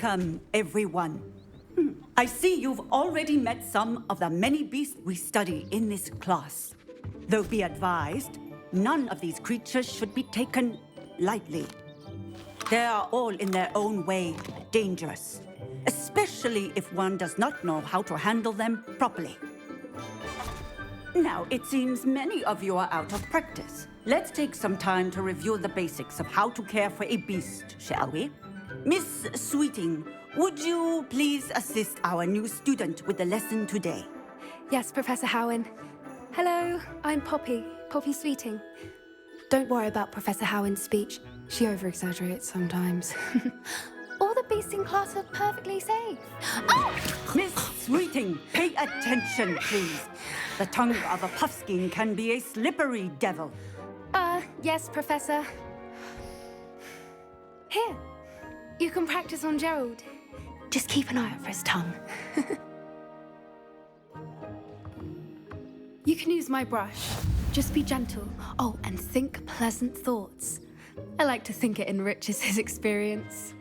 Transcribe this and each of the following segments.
Welcome, everyone. I see you've already met some of the many beasts we study in this class. Though be advised, none of these creatures should be taken lightly. They are all in their own way dangerous, especially if one does not know how to handle them properly. Now, it seems many of you are out of practice. Let's take some time to review the basics of how to care for a beast, shall we? Miss Sweeting, would you please assist our new student with the lesson today? Yes, Professor Howen. Hello, I'm Poppy Sweeting. Don't worry about Professor Howen's speech. She over-exaggerates sometimes. All the beasts in class are perfectly safe. Oh! Miss Sweeting, pay attention, please. The tongue of a puffskein can be a slippery devil. Yes, Professor. Here, you can practice on Gerald. Just keep an eye out for his tongue. You can use my brush. Just be gentle. Oh, and think pleasant thoughts. I like to think it enriches his experience.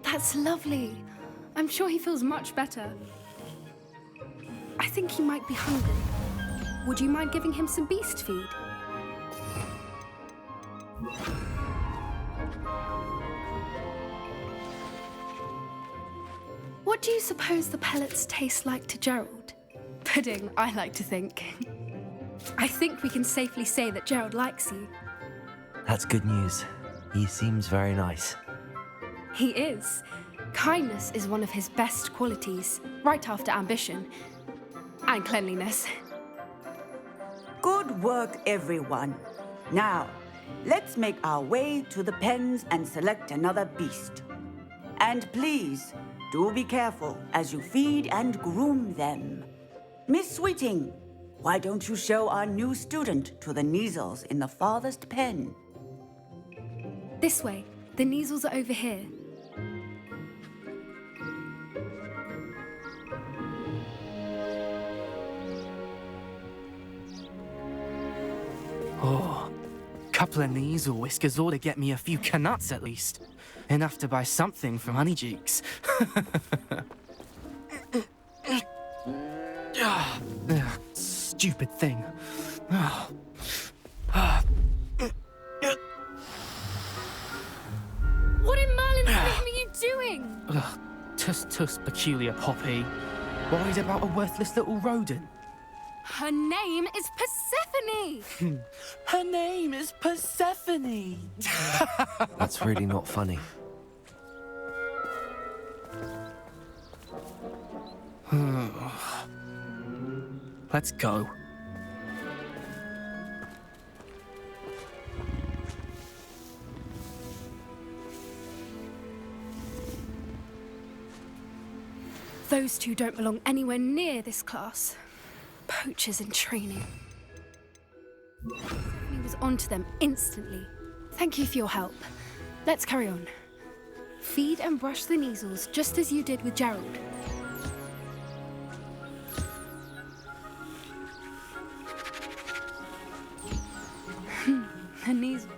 That's lovely. I'm sure he feels much better. I think he might be hungry. Would you mind giving him some beast feed? What do you suppose the pellets taste like to Gerald? Pudding, I like to think. I think we can safely say that Gerald likes you. That's good news. He seems very nice. He is. Kindness is one of his best qualities, right after ambition. And cleanliness. Good work, everyone. Now, let's make our way to the pens and select another beast. And please, do be careful as you feed and groom them. Miss Sweeting, why don't you show our new student to the Kneazles in the farthest pen? This way. The Kneazles are over here. Oh, couple of Kneazle whiskers ought to get me a few canuts at least. Enough to buy something from Honeyjeeks. Stupid thing. What in Merlin's name are you doing? Tuss, peculiar Poppy. Worried about a worthless little rodent. Her name is Persephone! Her name is Persephone! That's really not funny. Let's go. Those two don't belong anywhere near this class. Poachers in training. He was onto them instantly. Thank you for your help. Let's carry on. Feed and brush the Kneazles just as you did with Gerald. A Kneazle.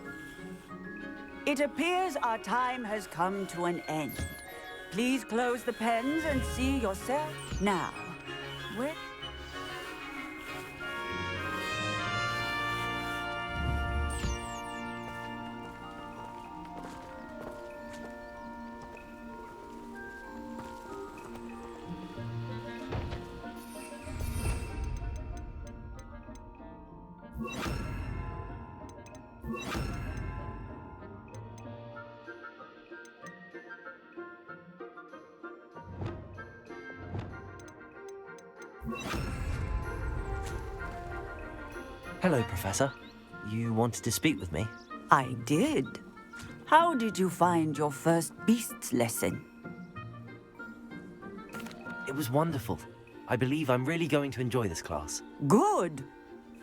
It appears our time has come to an end. Please close the pens and see yourself now. Where? Hello, Professor. You wanted to speak with me? I did. How did you find your first beasts lesson? It was wonderful. I believe I'm really going to enjoy this class. Good.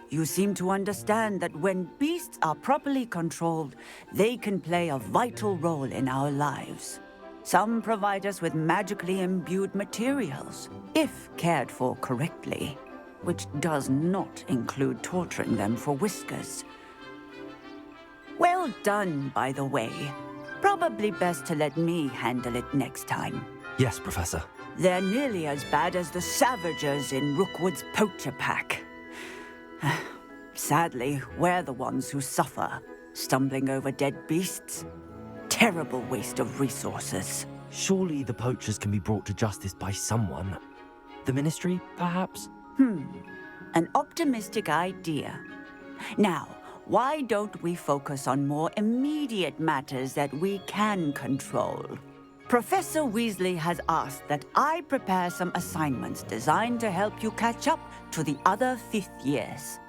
You seem to understand that when beasts are properly controlled, they can play a vital role in our lives. Some provide us with magically imbued materials, if cared for correctly, which does not include torturing them for whiskers. Well done, by the way. Probably best to let me handle it next time. Yes, Professor. They're nearly as bad as the Savagers in Rookwood's poacher pack. Sadly, we're the ones who suffer, stumbling over dead beasts. Terrible waste of resources. Surely the poachers can be brought to justice by someone. The Ministry, perhaps? An optimistic idea. Now, why don't we focus on more immediate matters that we can control? Professor Weasley has asked that I prepare some assignments designed to help you catch up to the other fifth years.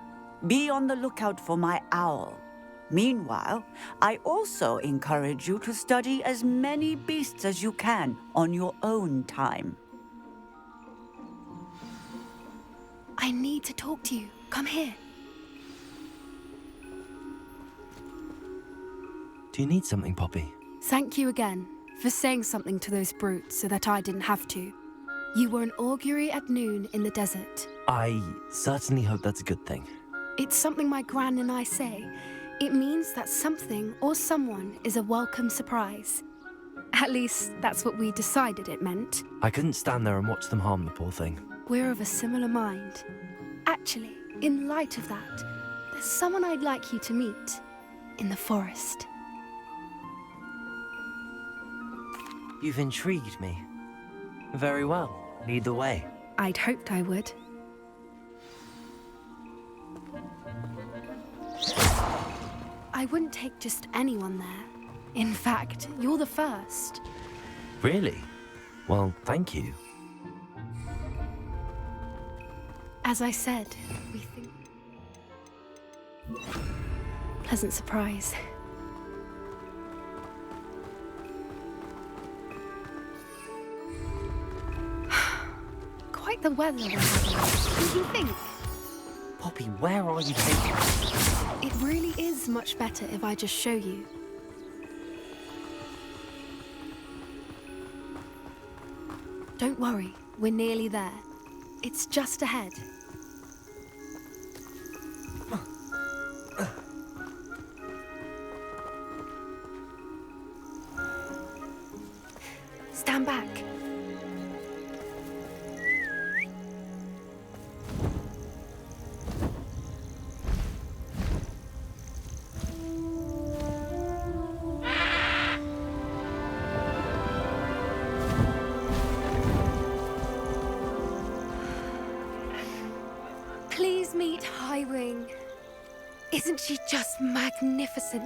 Be on the lookout for my owl. Meanwhile, I also encourage you to study as many beasts as you can on your own time. I need to talk to you. Come here. Do you need something, Poppy? Thank you again for saying something to those brutes so that I didn't have to. You were an augury at noon in the desert. I certainly hope that's a good thing. It's something my gran and I say. It means that something or someone is a welcome surprise. At least, that's what we decided it meant. I couldn't stand there and watch them harm the poor thing. We're of a similar mind. Actually, in light of that, there's someone I'd like you to meet in the forest. You've intrigued me. Very well. Lead the way. I'd hoped I would. I wouldn't take just anyone there. In fact, you're the first. Really? Well, thank you. As I said, we think... Pleasant surprise. Quite the weather we're having. What do you think? Poppy, where are you taking us? It really is much better if I just show you. Don't worry, we're nearly there. It's just ahead. Stand back. Please meet Highwing. Isn't she just magnificent?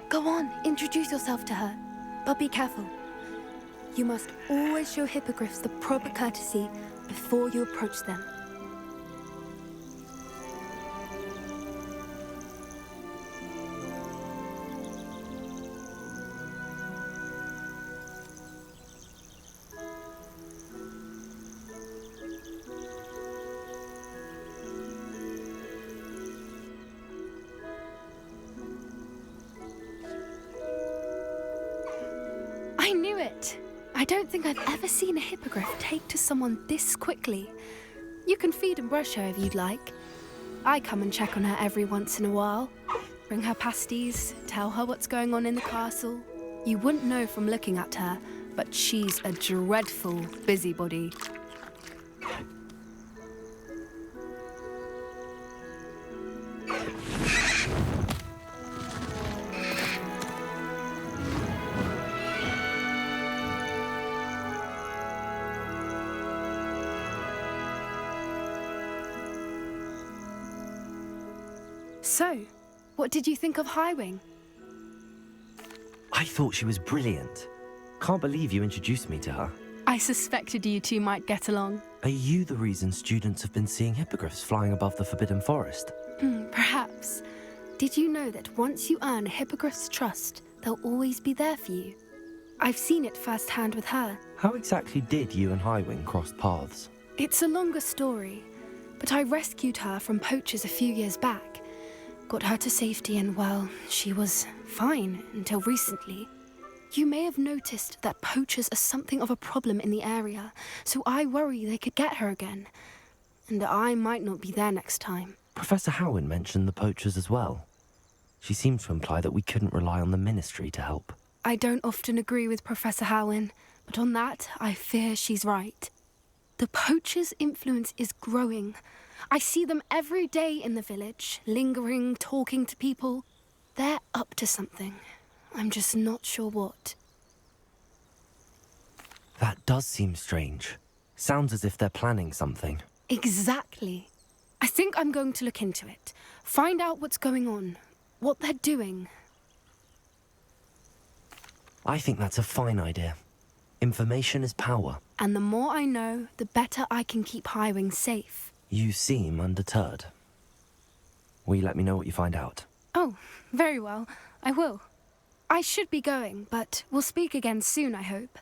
Go on, introduce yourself to her. But be careful. You must always show hippogriffs the proper courtesy before you approach them. I knew it! I don't think I've ever seen a hippogriff take to someone this quickly. You can feed and brush her if you'd like. I come and check on her every once in a while. Bring her pasties, tell her what's going on in the castle. You wouldn't know from looking at her, but she's a dreadful busybody. So, what did you think of Highwing? I thought she was brilliant. Can't believe you introduced me to her. I suspected you two might get along. Are you the reason students have been seeing hippogriffs flying above the Forbidden Forest? Perhaps. Did you know that once you earn a hippogriff's trust, they'll always be there for you? I've seen it firsthand with her. How exactly did you and Highwing cross paths? It's a longer story, but I rescued her from poachers a few years back. Got her to safety and, well, she was fine until recently. You may have noticed that poachers are something of a problem in the area, so I worry they could get her again. And I might not be there next time. Professor Howin mentioned the poachers as well. She seemed to imply that we couldn't rely on the Ministry to help. I don't often agree with Professor Howin, but on that, I fear she's right. The poachers' influence is growing. I see them every day in the village, lingering, talking to people. They're up to something. I'm just not sure what. That does seem strange. Sounds as if they're planning something. Exactly. I think I'm going to look into it. Find out what's going on. What they're doing. I think that's a fine idea. Information is power. And the more I know, the better I can keep Highwing safe. You seem undeterred. Will you let me know what you find out? Oh, very well. I will. I should be going, but we'll speak again soon, I hope.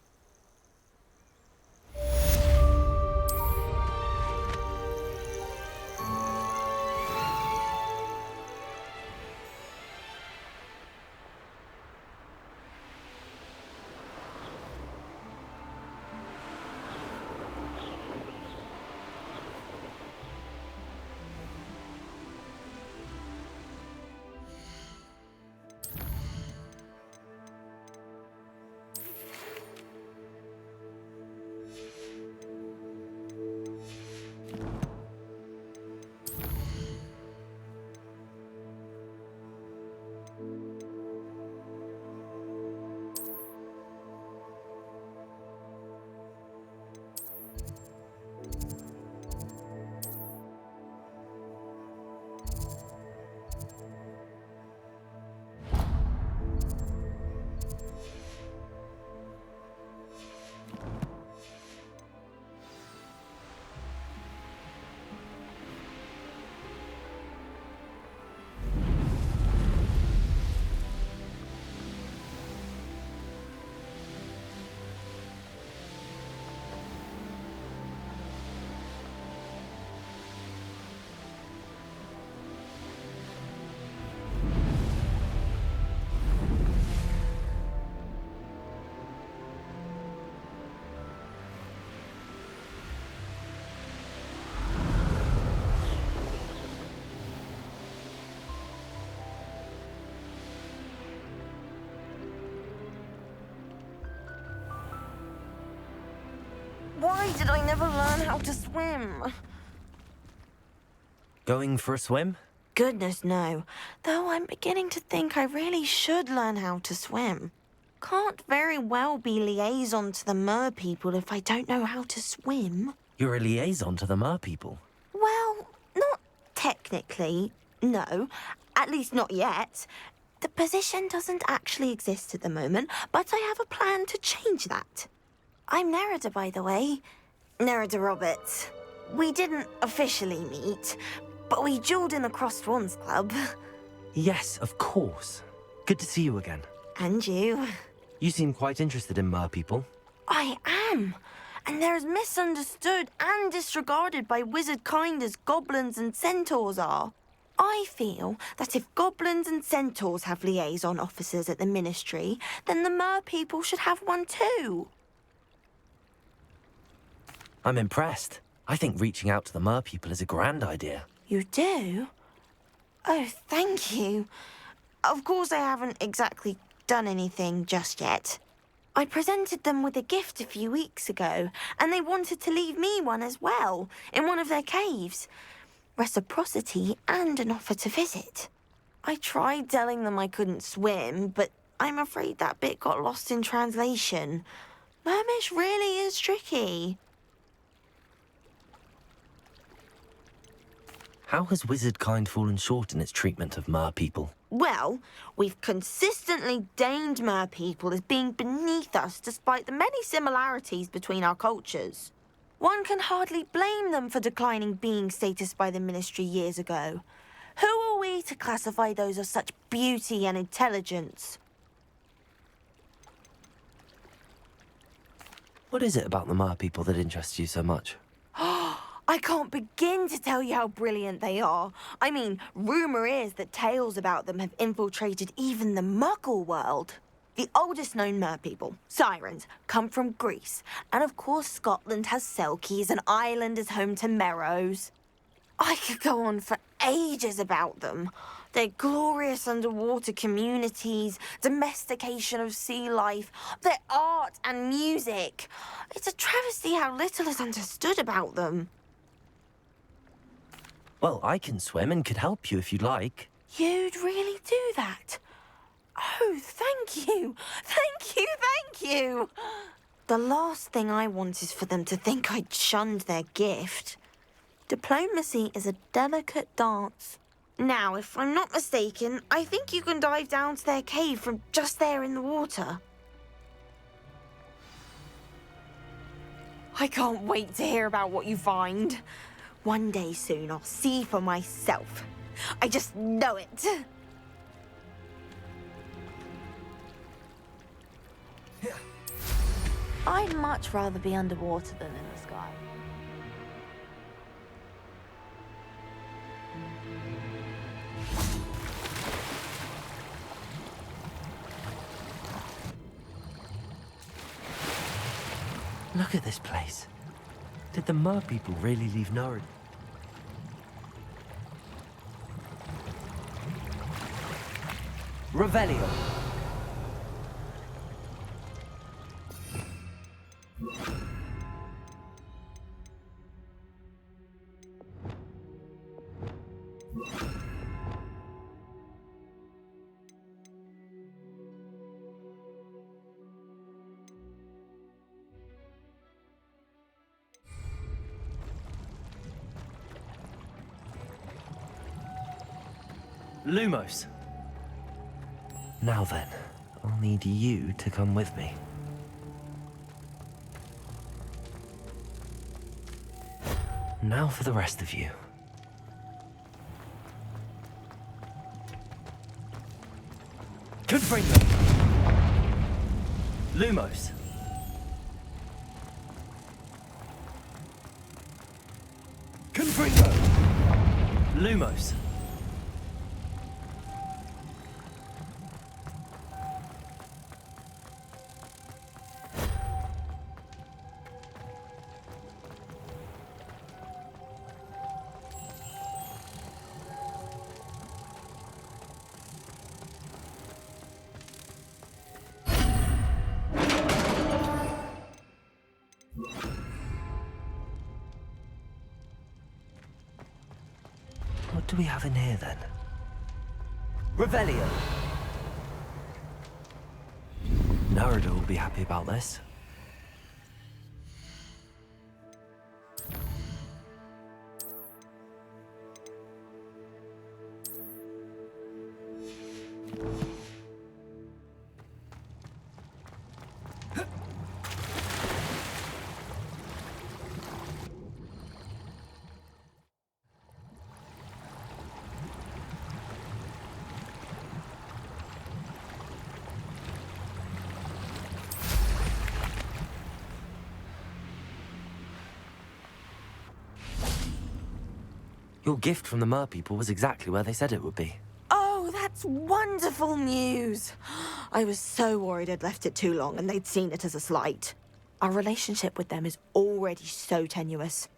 Why did I never learn how to swim? Going for a swim? Goodness, no. Though I'm beginning to think I really should learn how to swim. Can't very well be liaison to the mer people if I don't know how to swim. You're a liaison to the mer people. Well, not technically, no. At least not yet. The position doesn't actually exist at the moment, but I have a plan to change that. I'm Nerida, by the way. Nerida Roberts. We didn't officially meet, but we duelled in the Cross Swans Club. Yes, of course. Good to see you again. And you. You seem quite interested in mer people. I am. And they're as misunderstood and disregarded by wizard kind as goblins and centaurs are. I feel that if goblins and centaurs have liaison officers at the Ministry, then the mer people should have one too. I'm impressed. I think reaching out to the mer people is a grand idea. You do? Oh, thank you. Of course I haven't exactly done anything just yet. I presented them with a gift a few weeks ago, and they wanted to leave me one as well, in one of their caves. Reciprocity and an offer to visit. I tried telling them I couldn't swim, but I'm afraid that bit got lost in translation. Mermish really is tricky. How has wizard kind fallen short in its treatment of mer people? Well, we've consistently deigned mer people as being beneath us despite the many similarities between our cultures. One can hardly blame them for declining being status by the Ministry years ago. Who are we to classify those of such beauty and intelligence? What is it about the mer people that interests you so much? I can't begin to tell you how brilliant they are. I mean, rumour is that tales about them have infiltrated even the Muggle world. The oldest known merpeople, sirens, come from Greece. And of course Scotland has Selkies and Ireland is home to Merrows. I could go on for ages about them. Their glorious underwater communities, domestication of sea life, their art and music. It's a travesty how little is understood about them. Well, I can swim and could help you if you'd like. You'd really do that? Oh, thank you. Thank you, thank you. The last thing I want is for them to think I'd shunned their gift. Diplomacy is a delicate dance. Now, if I'm not mistaken, I think you can dive down to their cave from just there in the water. I can't wait to hear about what you find. One day soon, I'll see for myself. I just know it. I'd much rather be underwater than in the sky. Look at this place. Did the mer people really leave Nord? Revelio. Lumos. Now then, I'll need you to come with me. Now for the rest of you. Confringo. Lumos. Confringo. Lumos. What do we have in here, then? Revelio! Narada will be happy about this. Your gift from the mer people was exactly where they said it would be. Oh, that's wonderful news. I was so worried I'd left it too long and they'd seen it as a slight. Our relationship with them is already so tenuous.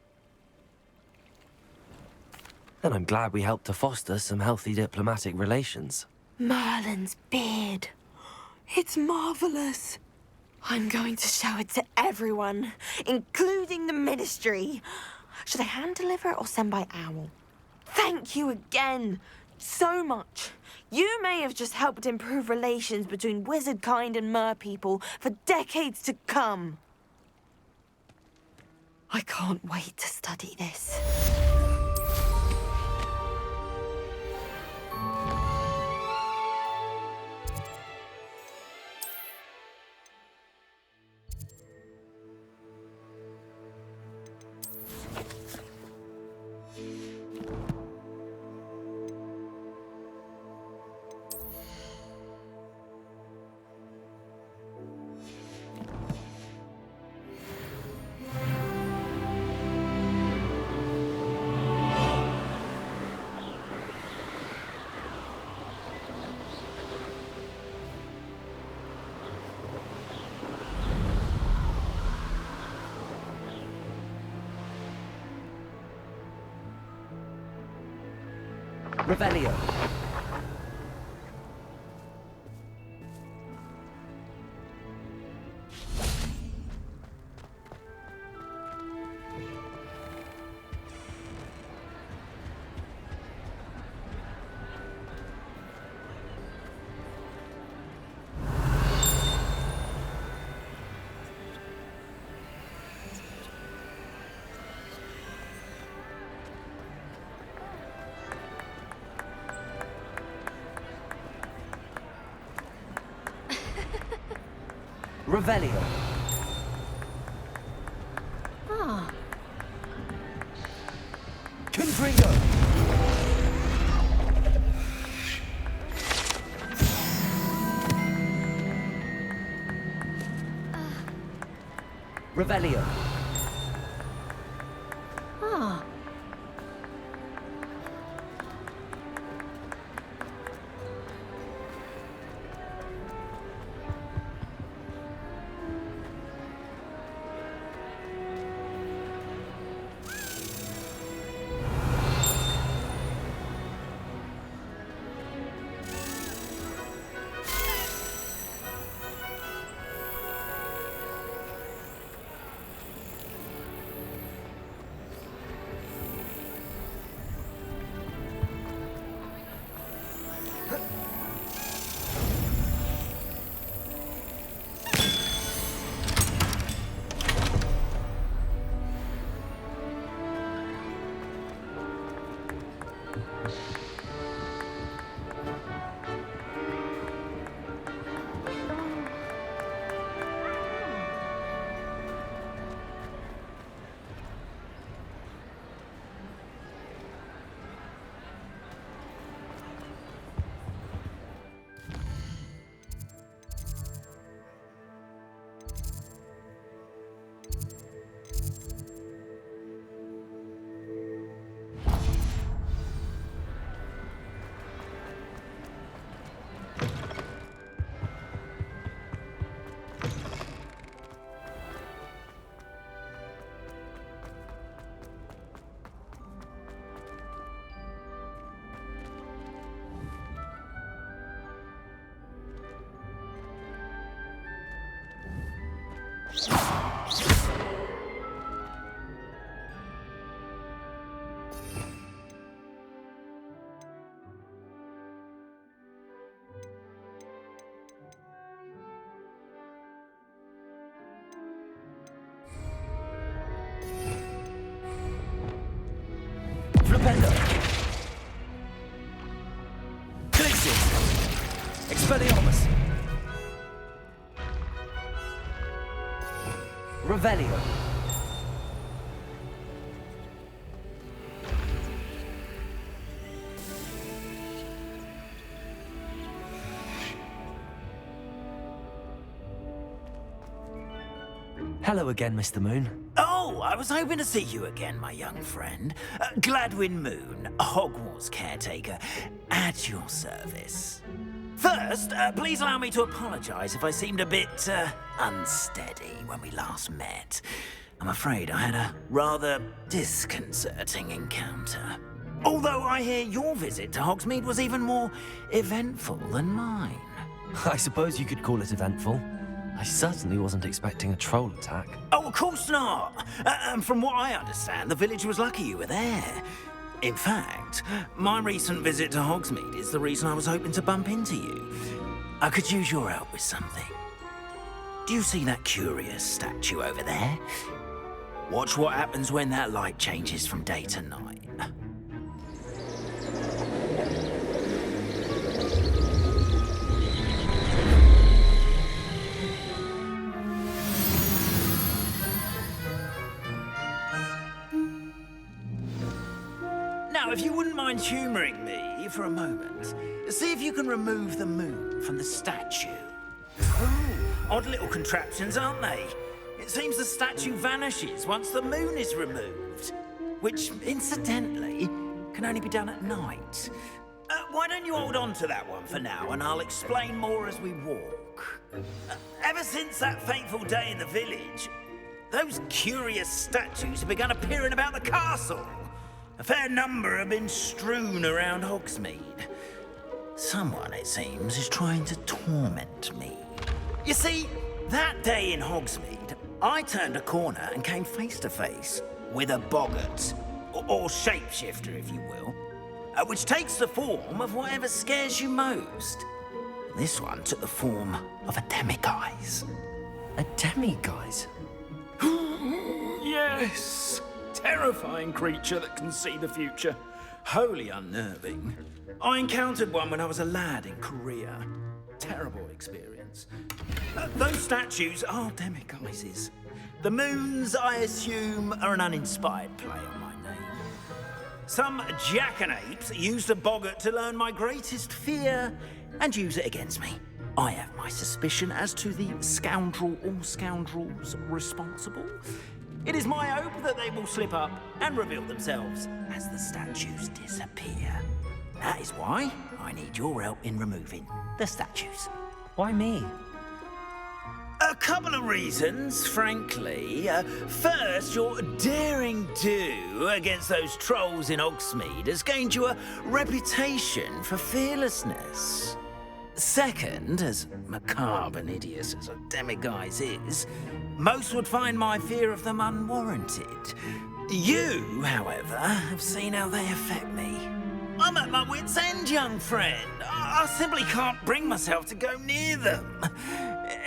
And I'm glad we helped to foster some healthy diplomatic relations. Merlin's beard. It's marvelous. I'm going to show it to everyone, including the Ministry. Should I hand deliver it or send by owl? Thank you again, so much. You may have just helped improve relations between wizard kind and mer people for decades to come. I can't wait to study this. Revelio. Revelio. Ah. Confringo. Revelio. Ah. Flipendo. Glixis. Expelliarmus. Revelio. Hello again, Mr. Moon. Oh, I was hoping to see you again, my young friend. Gladwin Moon, Hogwarts caretaker, at your service. First, please allow me to apologize if I seemed a bit unsteady when we last met. I'm afraid I had a rather disconcerting encounter. Although I hear your visit to Hogsmeade was even more eventful than mine. I suppose you could call it eventful. I certainly wasn't expecting a troll attack. Oh, of course not. And from what I understand, the village was lucky you were there. In fact, my recent visit to Hogsmeade is the reason I was hoping to bump into you. I could use your help with something. Do you see that curious statue over there? Watch what happens when that light changes from day to night. Now, if you wouldn't mind humouring me for a moment, see if you can remove the moon from the statue. Ooh, odd little contraptions, aren't they? It seems the statue vanishes once the moon is removed, which, incidentally, can only be done at night. Why don't you hold on to that one for now, and I'll explain more as we walk. Ever since that fateful day in the village, those curious statues have begun appearing about the castle. A fair number have been strewn around Hogsmeade. Someone, it seems, is trying to torment me. You see, that day in Hogsmeade, I turned a corner and came face to face with a boggart, or shapeshifter, if you will, which takes the form of whatever scares you most. This one took the form of a demiguise. A demiguise? Yes! Terrifying creature that can see the future. Wholly unnerving. I encountered one when I was a lad in Korea. Terrible experience. Those statues are demiguises. The moons, I assume, are an uninspired play on my name. Some jackanapes used a boggart to learn my greatest fear and use it against me. I have my suspicion as to the scoundrel or scoundrels responsible. It is my hope that they will slip up and reveal themselves as the statues disappear. That is why I need your help in removing the statues. Why me? A couple of reasons, frankly. First, your daring do against those trolls in Hogsmeade has gained you a reputation for fearlessness. Second, as macabre and hideous as a demiguise is, most would find my fear of them unwarranted. You, however, have seen how they affect me. I'm at my wit's end, young friend. I simply can't bring myself to go near them.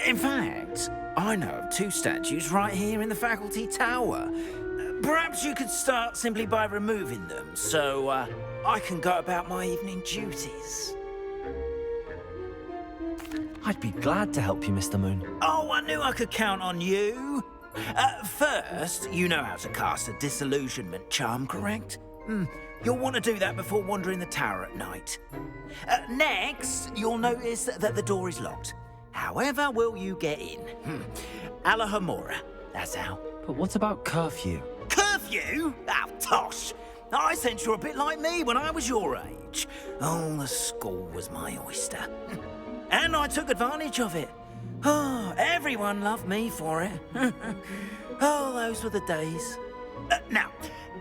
In fact, I know of two statues right here in the faculty tower. Perhaps you could start simply by removing them, so I can go about my evening duties. I'd be glad to help you, Mr. Moon. Oh, I knew I could count on you. First, you know how to cast a disillusionment charm, correct? You'll want to do that before wandering the tower at night. Next, you'll notice that the door is locked. However will you get in? Alahomora, that's how. But what about curfew? Curfew? Oh, tosh. I sense you're a bit like me when I was your age. Oh, the school was my oyster. And I took advantage of it. Oh, everyone loved me for it. Oh, those were the days. Now,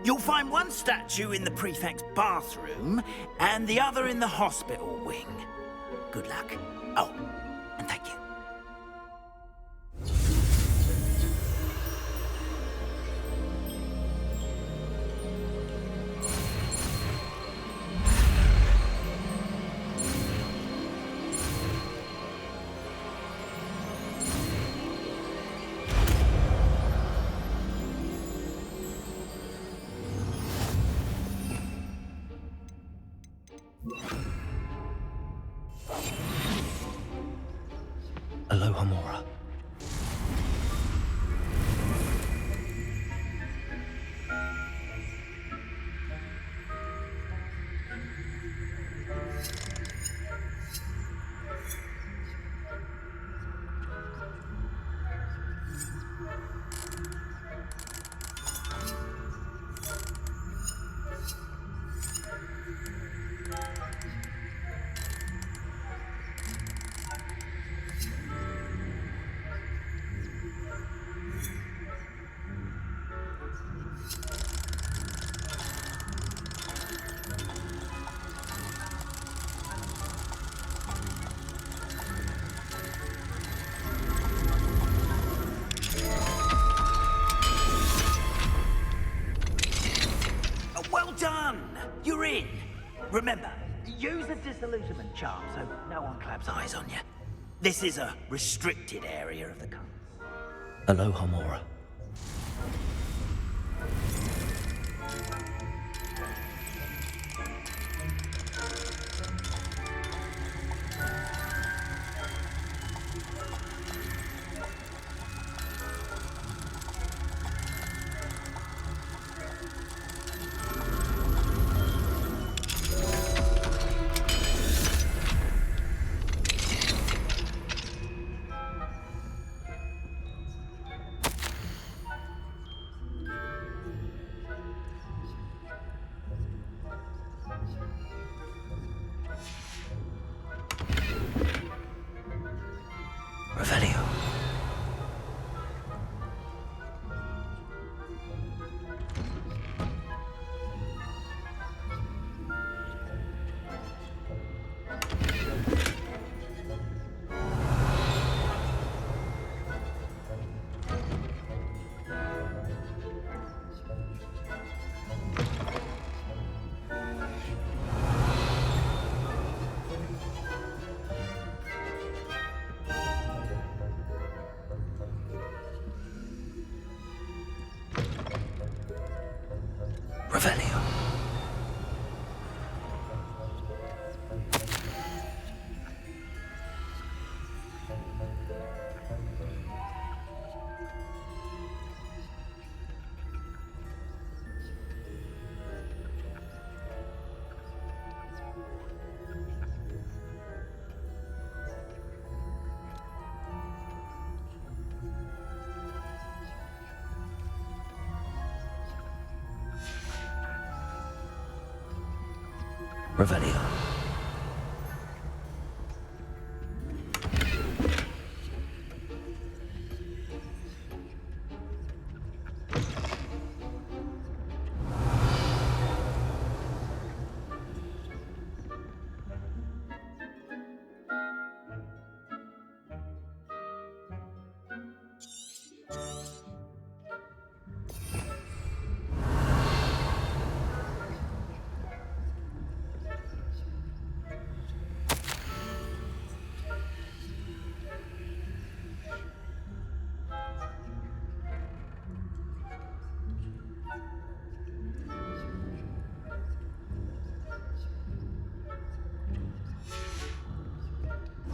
you'll find one statue in the prefect's bathroom and the other in the hospital wing. Good luck. Oh, and thank you. Alohomora. Well done! You're in. Remember, use a disillusionment charm so no one claps eyes on you. This is a restricted area of the cult. Alohomora. Revelio. Revelio.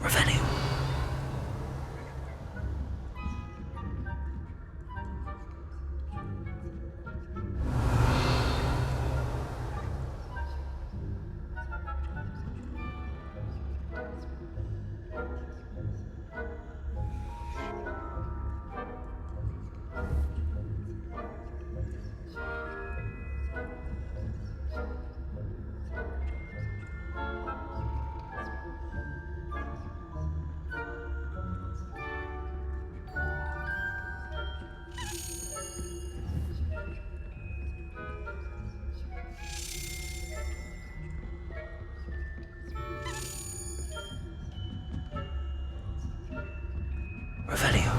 Revelio. Revelio.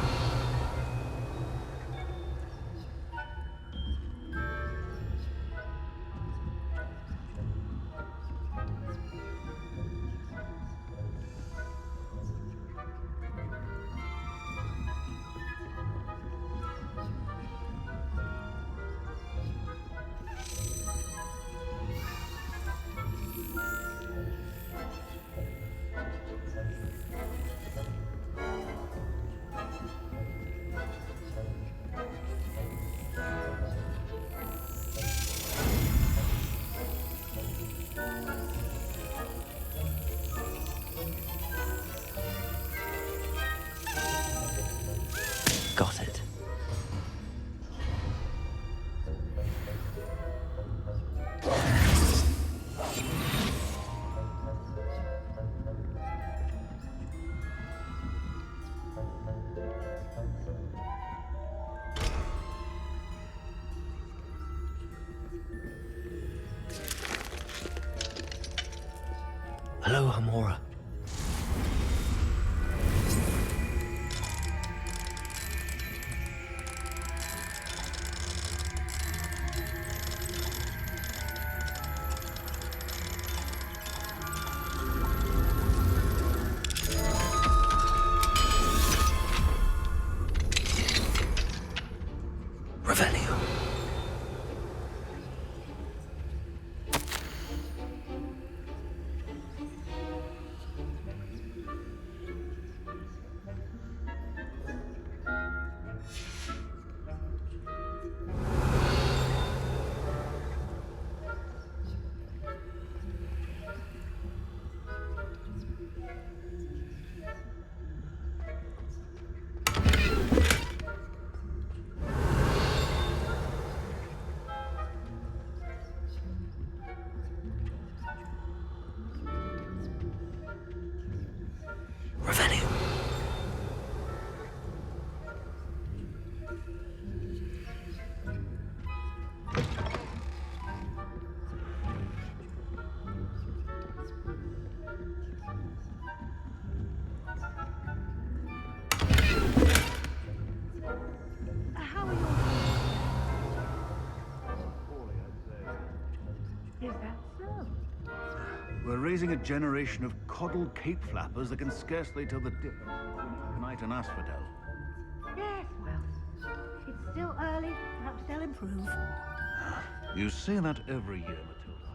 Got it. Hello, Hamora. Revelio. Revelio. How are you? Is that so? We're raising a generation of coddled cape flappers that can scarcely tell the difference between Knight and Asphodel. Yes, well, it's still early. Perhaps they'll improve. You say that every year, Matilda.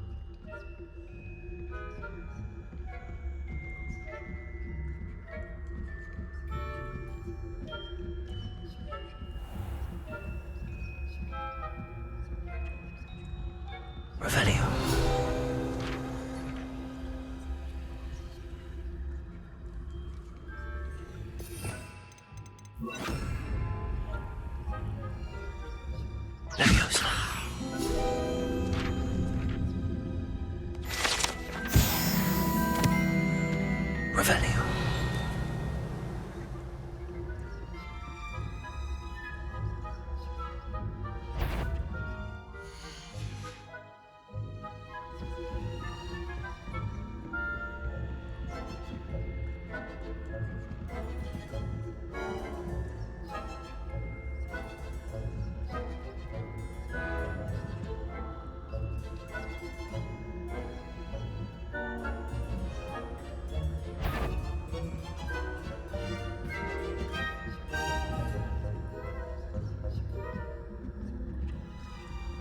Revelio. Leviosa. Revelio.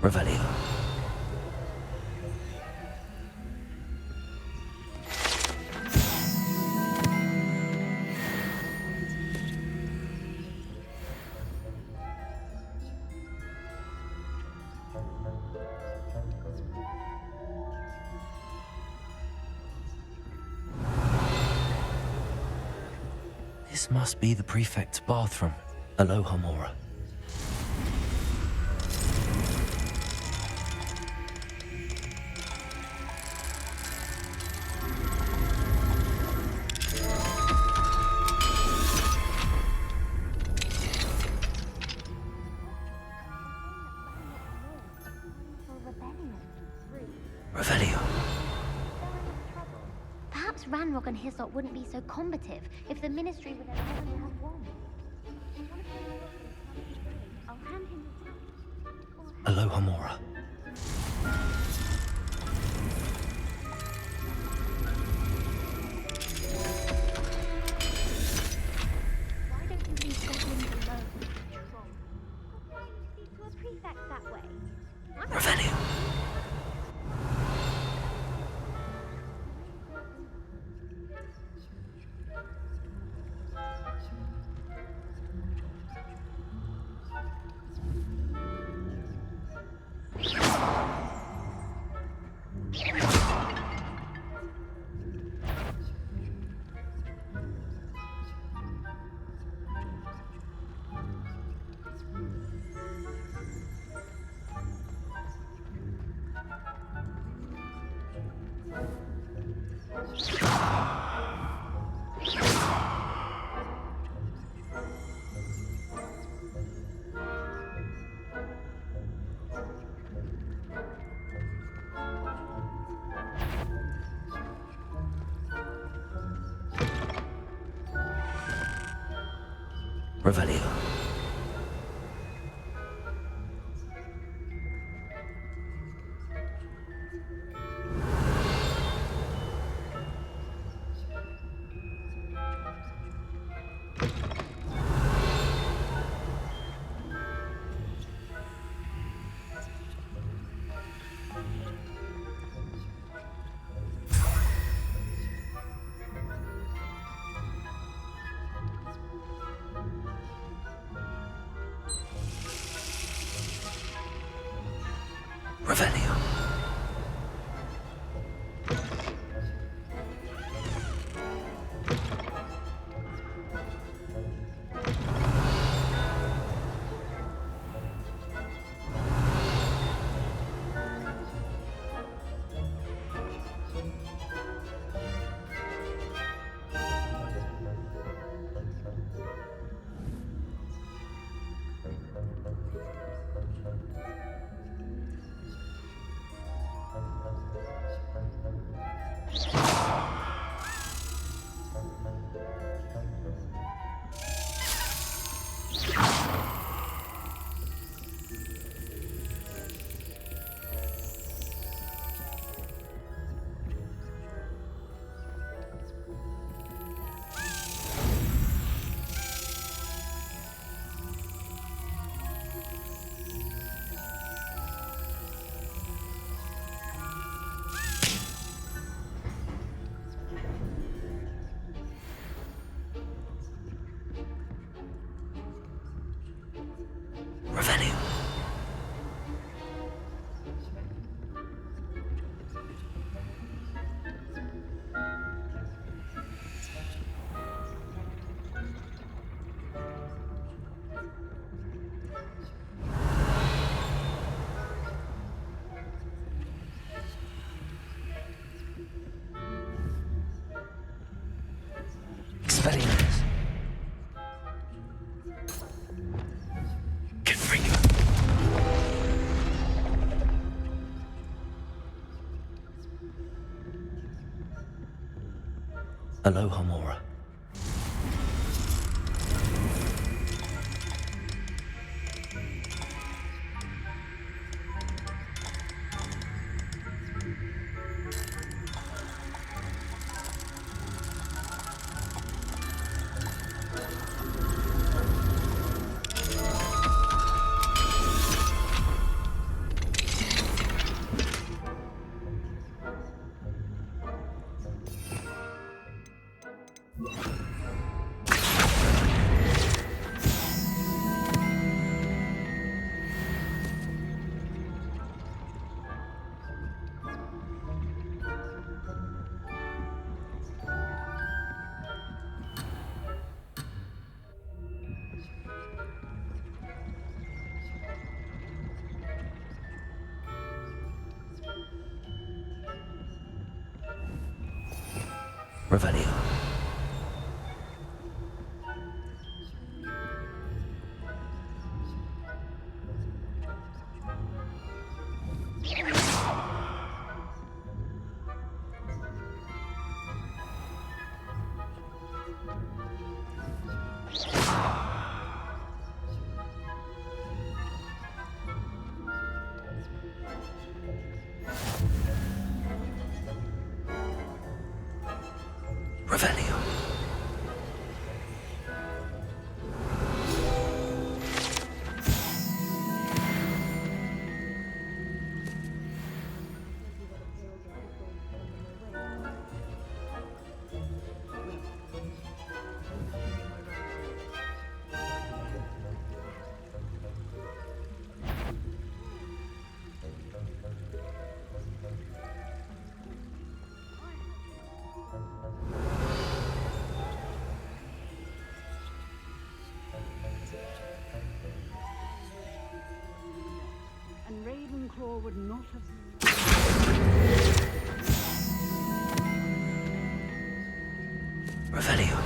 Revelio. This must be the prefect's bathroom. Aloha Mora. Revelio. Perhaps Ranrock and Hislop wouldn't be so combative if the Ministry would allow them to have one. I'll hand him the Aloha Mora. Why don't you leave goblins alone, troll? Why don't you speak to a prefect that way? Revelio. Revelio. Revelio. Revelio. Expelliarmus. Confringo. Aloha Mora. Revelio. Revelio. And Ravenclaw would not have... Revelio.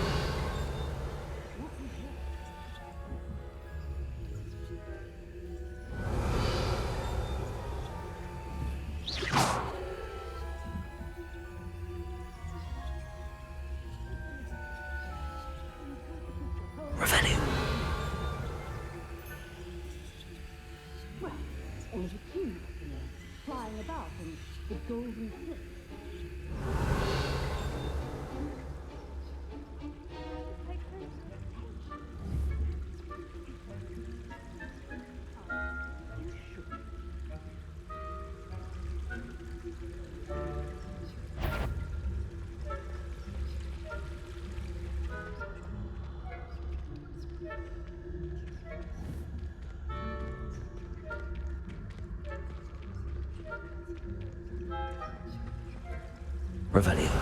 Revelio. Well, all the king flying about in the golden slip. Pay close attention. You should. Revelio.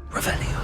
Revelio.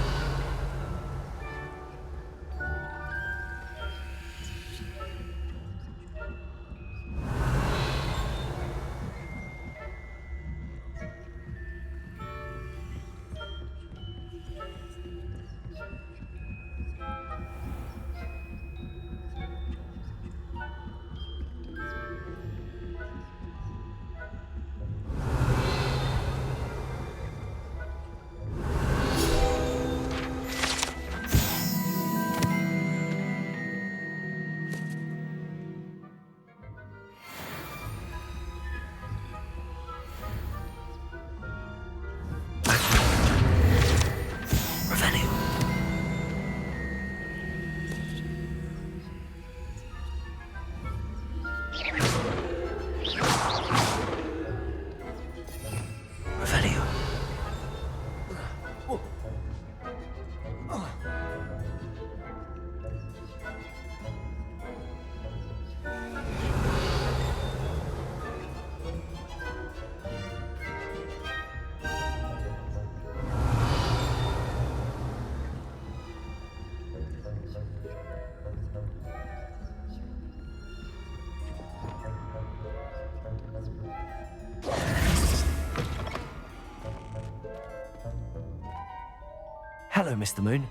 Hello, Mr. Moon.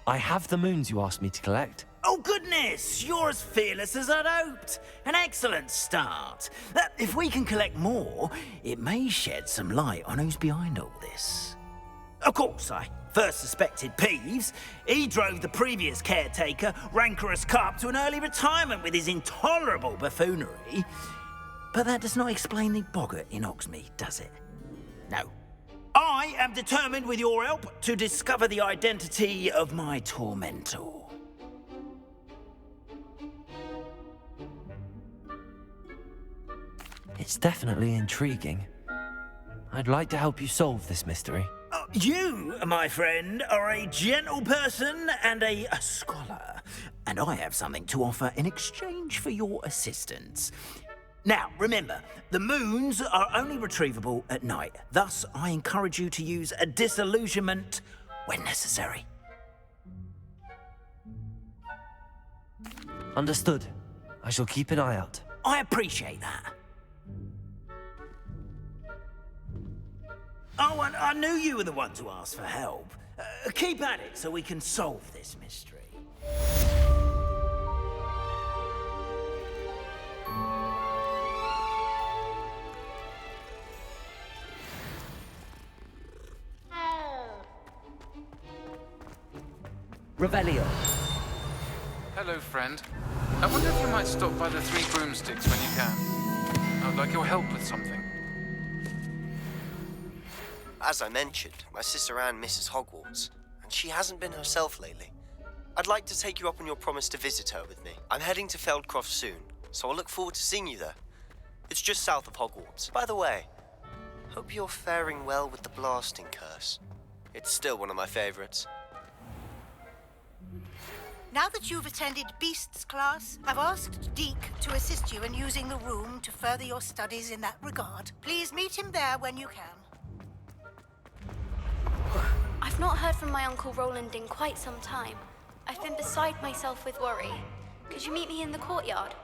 I have the moons you asked me to collect. Oh, goodness! You're as fearless as I'd hoped. An excellent start. If we can collect more, it may shed some light on who's behind all this. Of course, I first suspected Peeves. He drove the previous caretaker, Rancorous Carp, to an early retirement with his intolerable buffoonery. But that does not explain the boggart in Hogsmeade, does it? No. I am determined, with your help, to discover the identity of my tormentor. It's definitely intriguing. I'd like to help you solve this mystery. You, my friend, are a gentle person and a scholar, and I have something to offer in exchange for your assistance. Now, remember, the moons are only retrievable at night. Thus, I encourage you to use a disillusionment when necessary. Understood. I shall keep an eye out. I appreciate that. Oh, and I knew you were the one to ask for help. Keep at it so we can solve this mystery. Revelio. Hello, friend. I wonder if you might stop by the Three Broomsticks when you can. I would like your help with something. As I mentioned, my sister Anne misses Hogwarts, and she hasn't been herself lately. I'd like to take you up on your promise to visit her with me. I'm heading to Feldcroft soon, so I'll look forward to seeing you there. It's just south of Hogwarts. By the way, hope you're faring well with the blasting curse. It's still one of my favorites. Now that you've attended Beasts class, I've asked Deke to assist you in using the room to further your studies in that regard. Please meet him there when you can. I've not heard from my Uncle Roland in quite some time. I've been beside myself with worry. Could you meet me in the courtyard?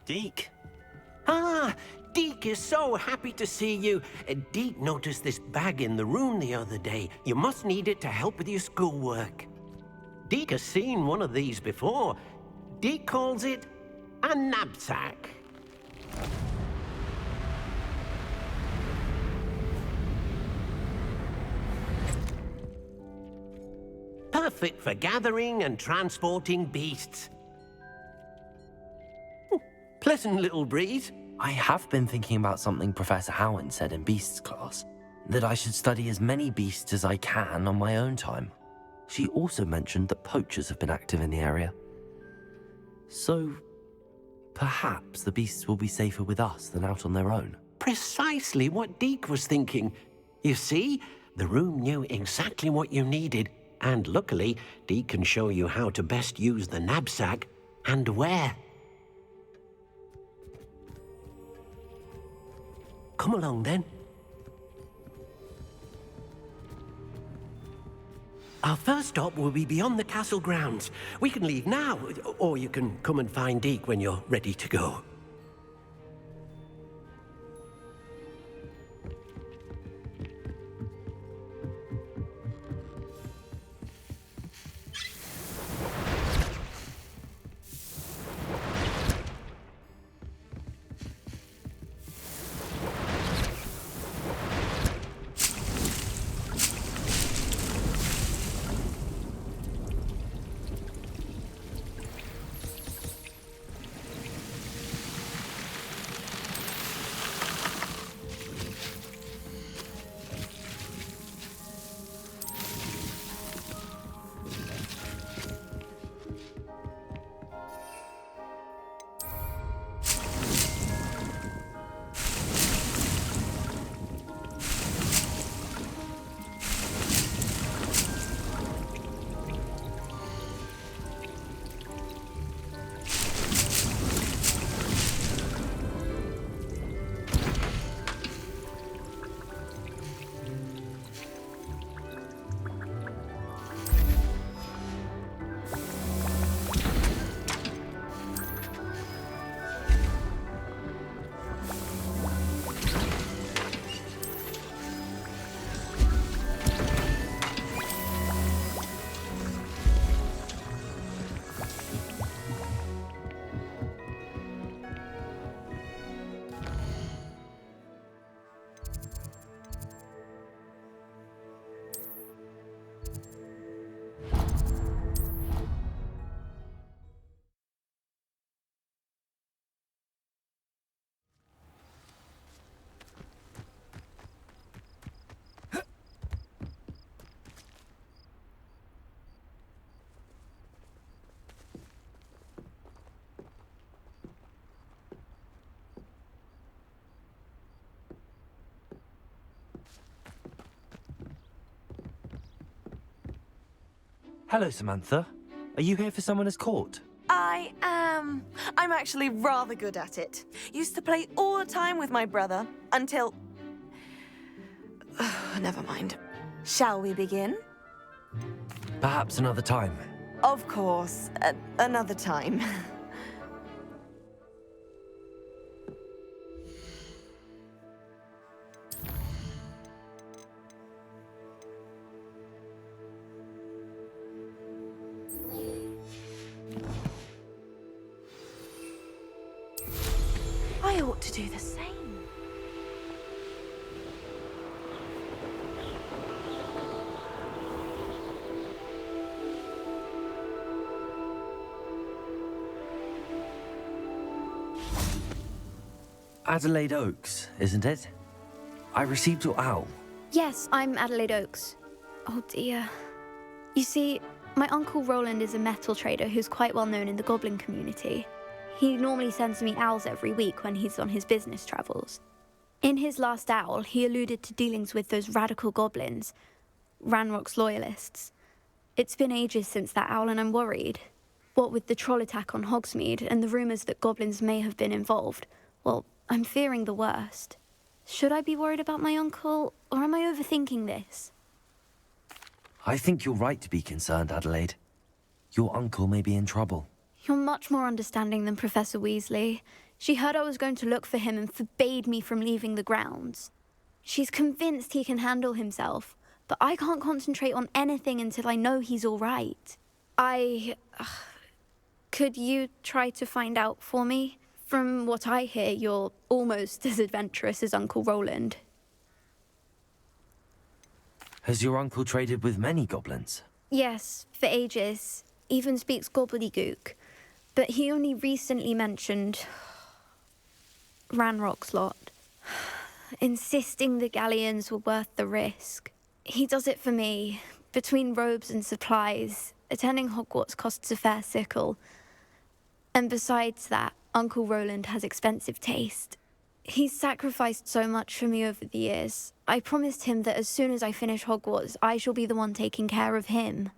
Deke? Ah, Deke is so happy to see you. Deke noticed this bag in the room the other day. You must need it to help with your schoolwork. Deke has seen one of these before. Deke calls it a knapsack. Perfect for gathering and transporting beasts. Pleasant little breeze. I have been thinking about something Professor Howin said in Beasts class, that I should study as many beasts as I can on my own time. She also mentioned that poachers have been active in the area. So, perhaps the beasts will be safer with us than out on their own. Precisely what Deke was thinking. You see, the room knew exactly what you needed, and luckily, Deke can show you how to best use the knapsack and where. Come along, then. Our first stop will be beyond the castle grounds. We can leave now, or you can come and find Deke when you're ready to go. Hello, Samantha. Are you here for Summoner's Court? I am. I'm actually rather good at it. Used to play all the time with my brother until... Never mind. Shall we begin? Perhaps another time. Of course. Another time. I ought to do the same. Adelaide Oaks, isn't it? I received your owl. Yes, I'm Adelaide Oaks. Oh dear. You see, my Uncle Roland is a metal trader who's quite well known in the goblin community. He normally sends me owls every week when he's on his business travels. In his last owl, he alluded to dealings with those radical goblins, Ranrock's loyalists. It's been ages since that owl and I'm worried. What with the troll attack on Hogsmeade and the rumours that goblins may have been involved, well, I'm fearing the worst. Should I be worried about my uncle, or am I overthinking this? I think you're right to be concerned, Adelaide. Your uncle may be in trouble. You're much more understanding than Professor Weasley. She heard I was going to look for him and forbade me from leaving the grounds. She's convinced he can handle himself, but I can't concentrate on anything until I know he's all right. Could you try to find out for me? From what I hear, you're almost as adventurous as Uncle Roland. Has your uncle traded with many goblins? Yes, for ages. Even speaks gobbledygook. But he only recently mentioned Ranrock's lot, insisting the galleons were worth the risk. He does it for me. Between robes and supplies, attending Hogwarts costs a fair sickle. And besides that, Uncle Roland has expensive taste. He's sacrificed so much for me over the years. I promised him that as soon as I finish Hogwarts, I shall be the one taking care of him.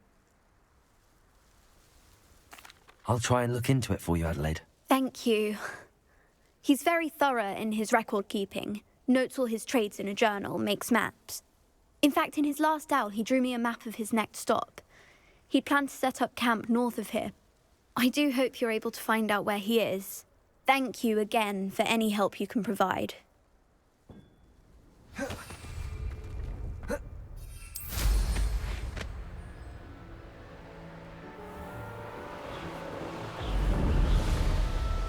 I'll try and look into it for you, Adelaide. Thank you. He's very thorough in his record keeping. Notes all his trades in a journal, makes maps. In fact, in his last owl, he drew me a map of his next stop. He'd planned to set up camp north of here. I do hope you're able to find out where he is. Thank you again for any help you can provide.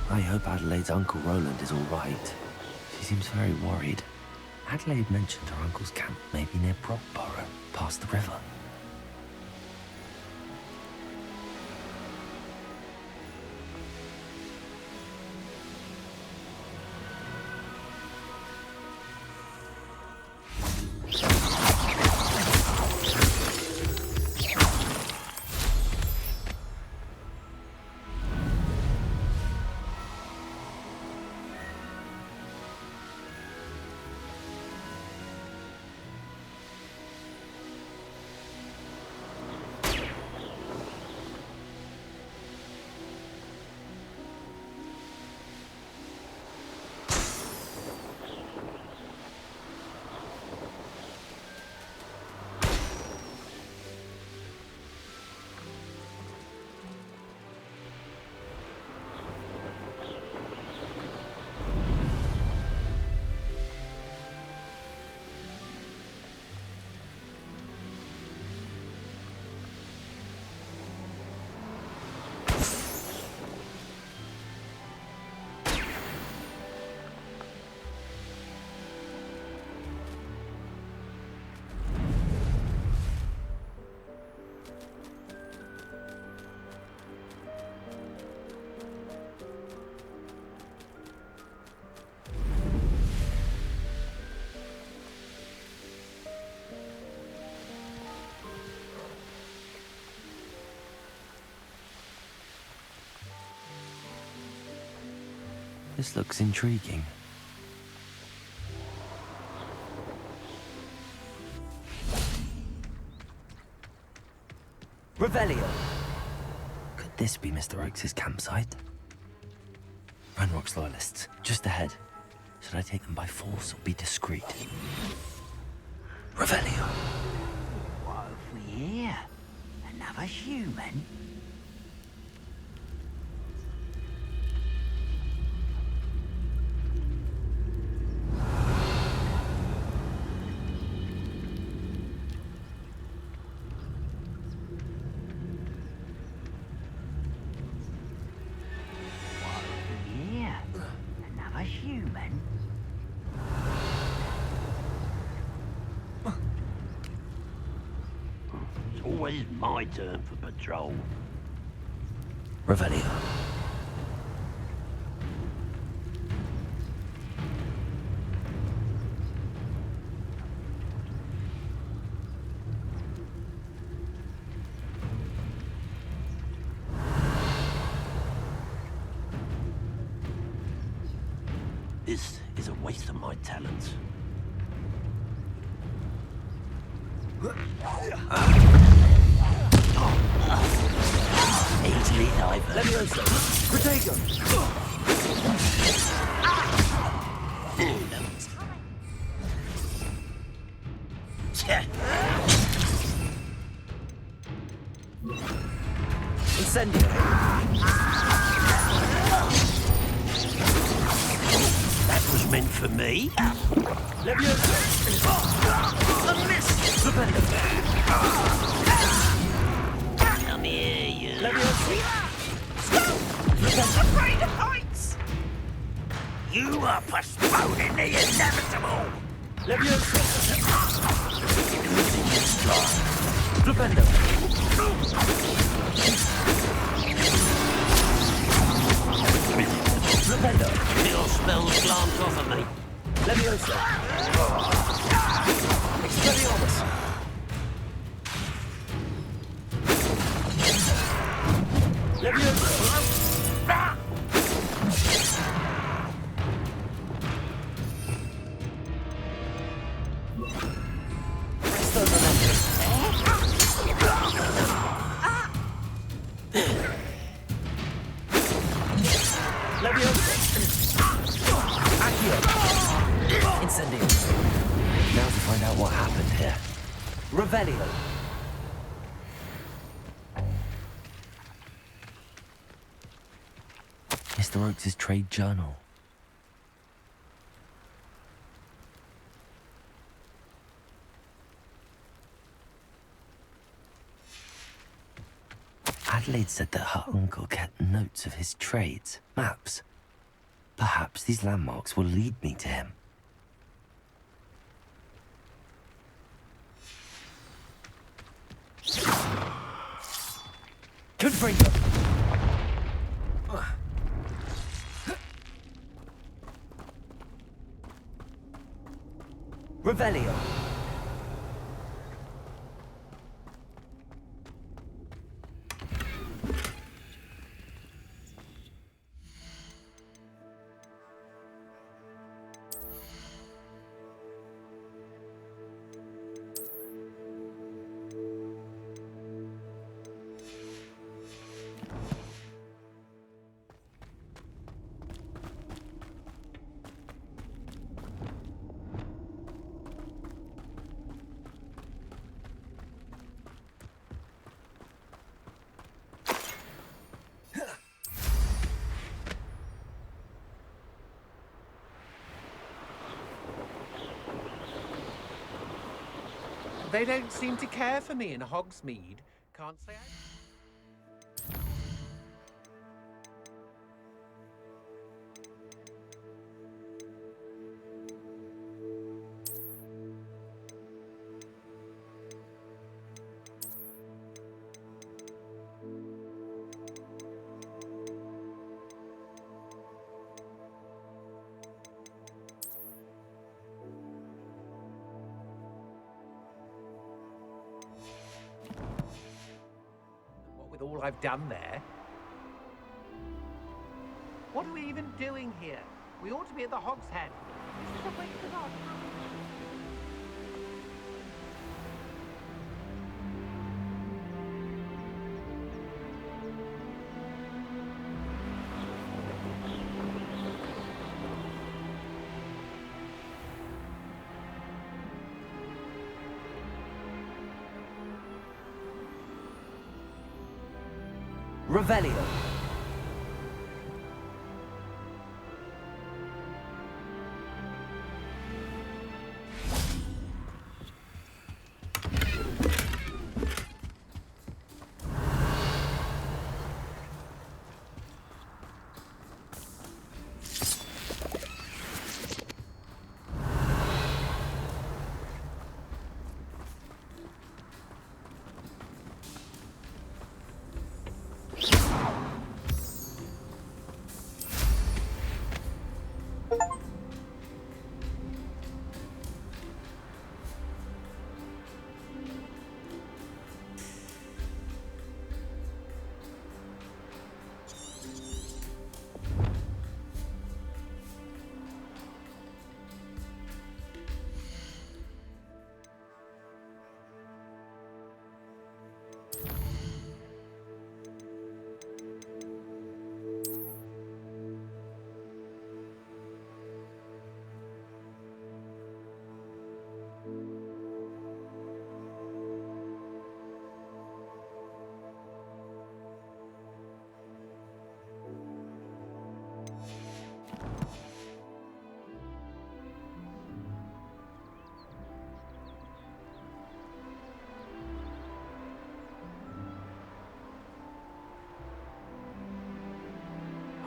I hope Adelaide's Uncle Roland is all right. She seems very worried. Adelaide mentioned her uncle's camp may be near Brockborough, past the river. This looks intriguing. Revelio! Could this be Mr. Oakes' campsite? Ranrock's loyalists, just ahead. Should I take them by force or be discreet? Revelio. What have we here? Another human? Human? It's always my turn for patrol. Revelio. This is a waste of my talents. Easily diver. Leviosa! Protego! Incendio! That was meant for me. Leviosa! A miss! Stupendo! Come here, you. Leviosa! Afraid of heights! You are postponing the inevitable! Leviosa! Losing your stride. Stupendo! Stupendo! Your spells glance off of me. Leviosa! Expelliarmus! Leviosa! Presto momento! Leviosa! Accio! Incendio! Now to find out what happened here. Revelio! Mr. Oakes' trade journal. Adelaide said that her uncle kept notes of his trades, maps. Perhaps these landmarks will lead me to him. Confringo! Revelio! They don't seem to care for me in Hogsmeade. Can't say I... with all I've done there. What are we even doing here? We ought to be at the Hog's Head. This is a waste of our time. Revelio.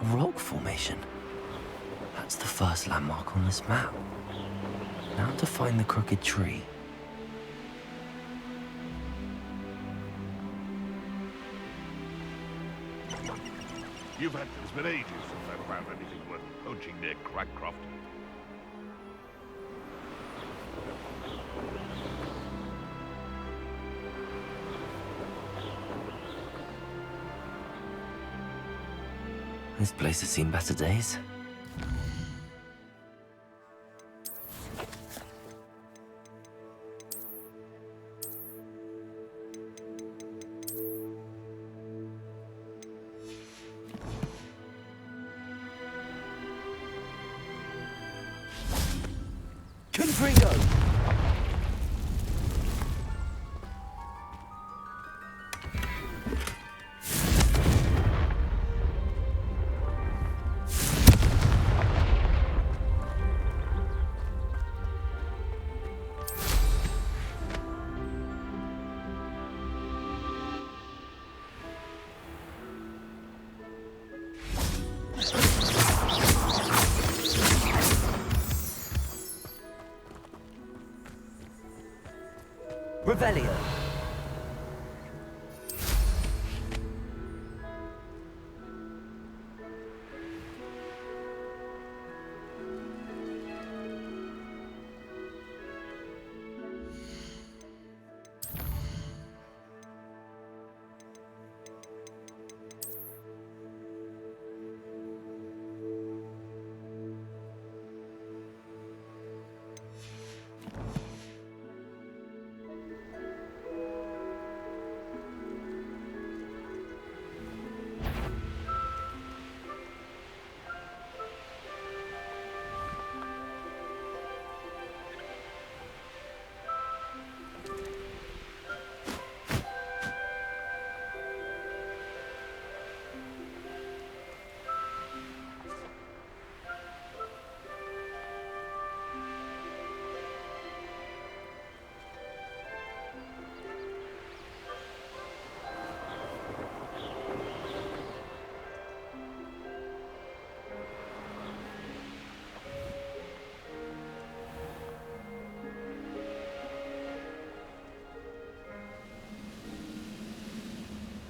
A rock formation. That's the first landmark on this map. Now to find the crooked tree. It's been ages since I've found anything worth poaching near Cragcroft. This place has seen better days. Confringo! Revelio.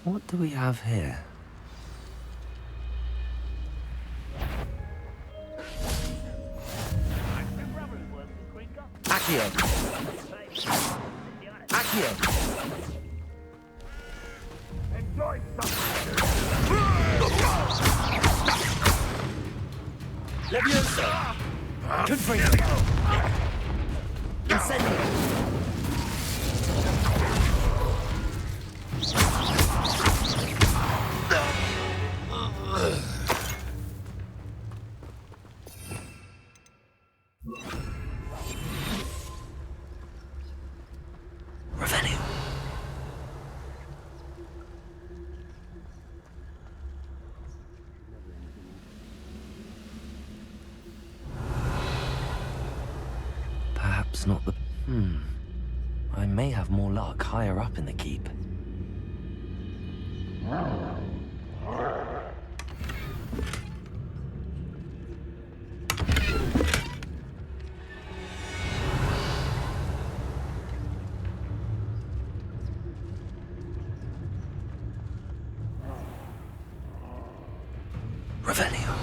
What do we have here? Accio! Accio! Enjoy Leviosa! Confringo! Incendio! Perhaps not the... I may have more luck higher up in the keep. Revelio.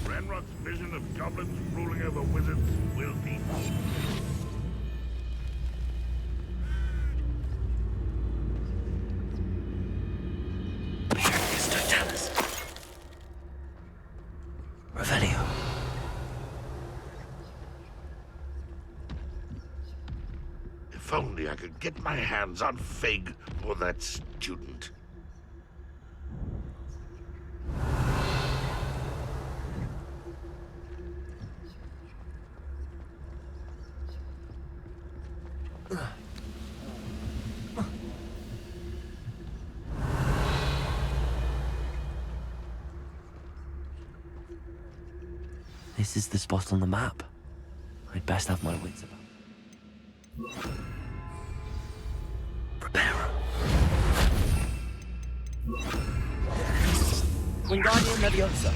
Renrock's vision of goblins ruling over wizards will be... Revelio. If only I could get my hands on Fig or that student. This is the spot on the map. I'd best have my wits about. Prepare. Wingardium Leviosa.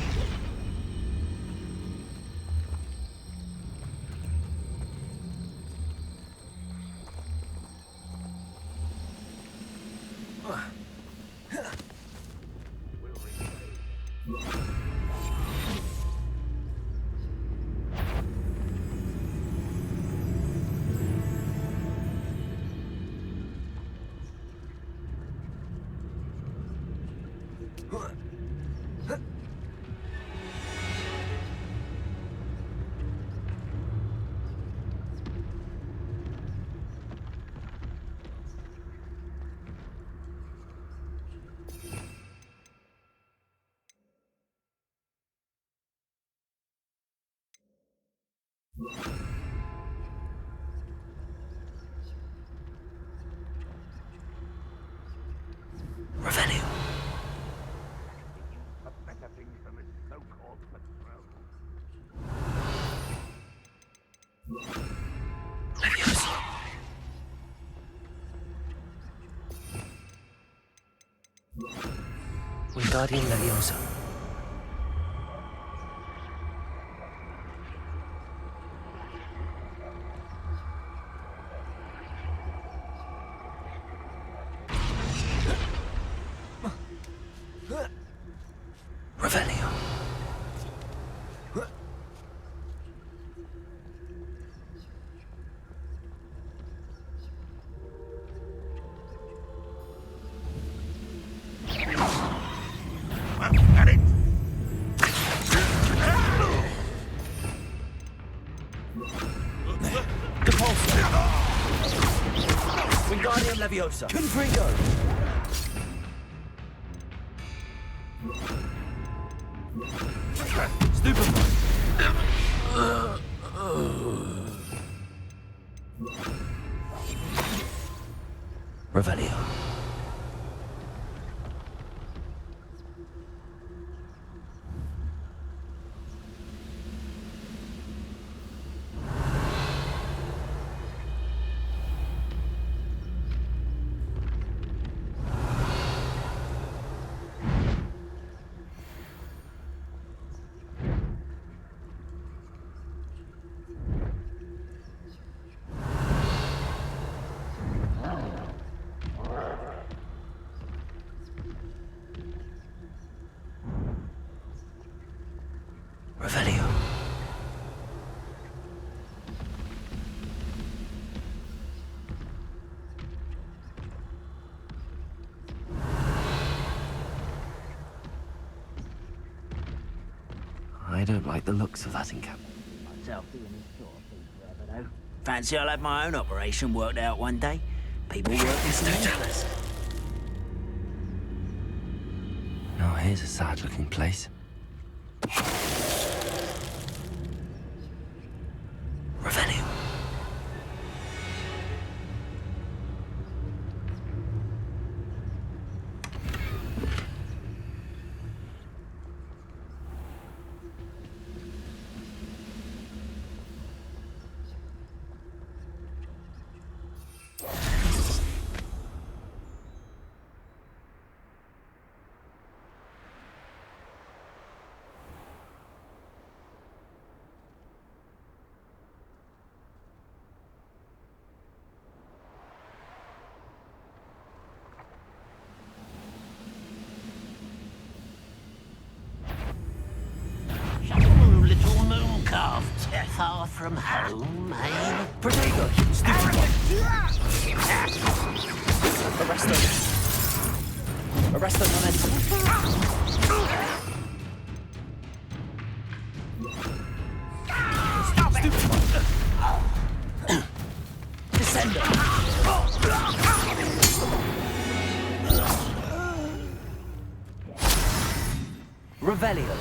Revelio. Better things than this so-called patrol. Leviosa. Wingardium Leviosa. Revelio. Got it! Wingardium Leviosa. Confringo. Revelio. Revelio. I don't like the looks of that encampment. Myself doing this sort of thing forever, though. Fancy I'll have my own operation worked out one day. People working for me. here's a sad-looking place. Revelio. Little moon calf, far from home, eh? Protego! Stupid one! Arrest them! Arrest them, momentum! Stop it! Stupid one! Descender! Revelio!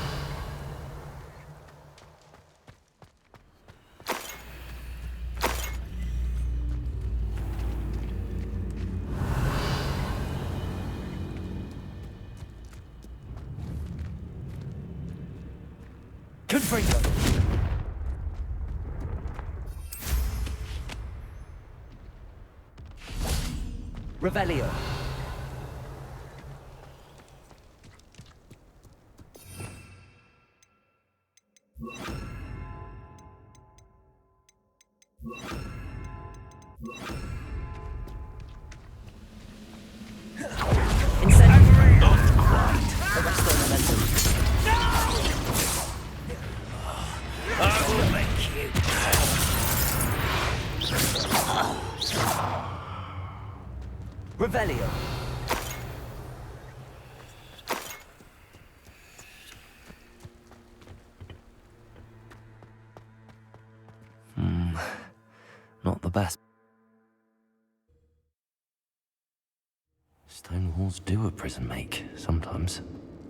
Confringo! Revelio! Incendiary! Not quite! Arresto momentum! I will make you. Revelio! Not the best. Stone walls do a prison make, sometimes.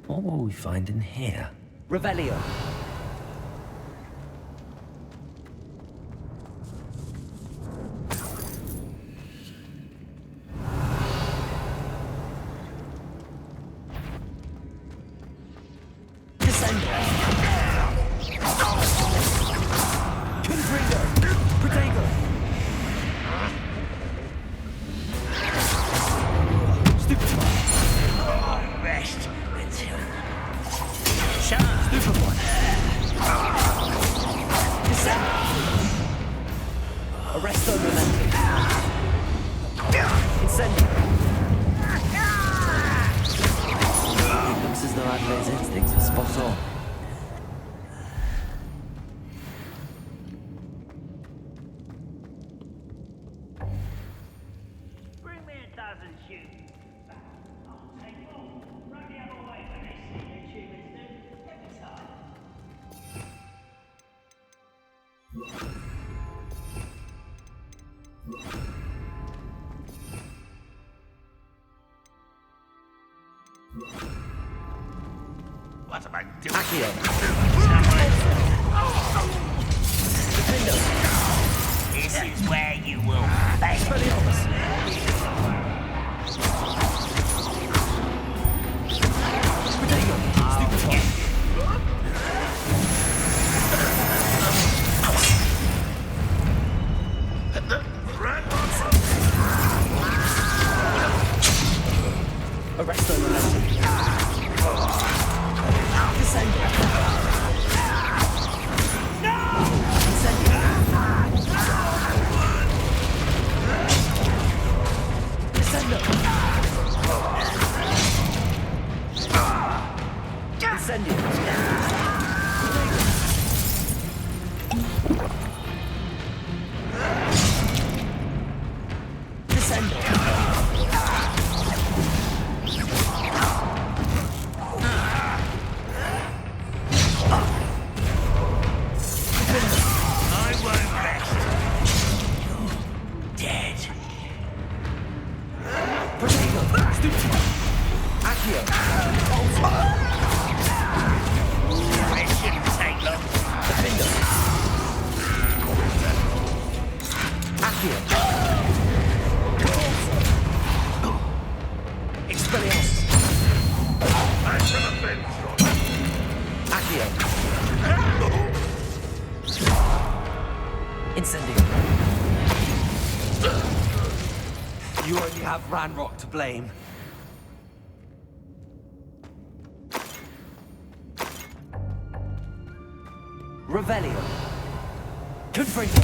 What will we find in here? Revelio! What am I doing? Accio. This is where you will fail. Arresto momentum. Descender. No! Descender. Descender. Descender. Accio! It shouldn't take long. Defendo! Accio! Expelliarmus! Accio! Incendio! You only have Ranrock to blame. Revelio. Confringo.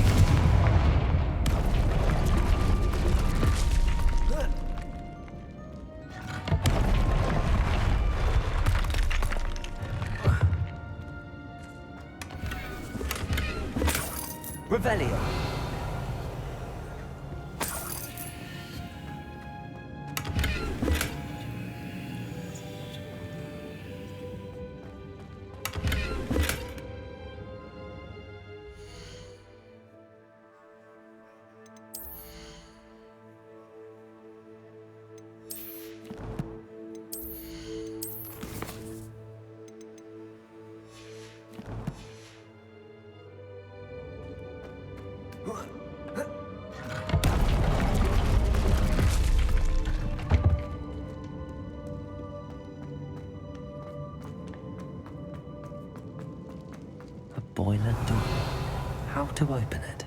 Revelio. A boiler door. How to open it?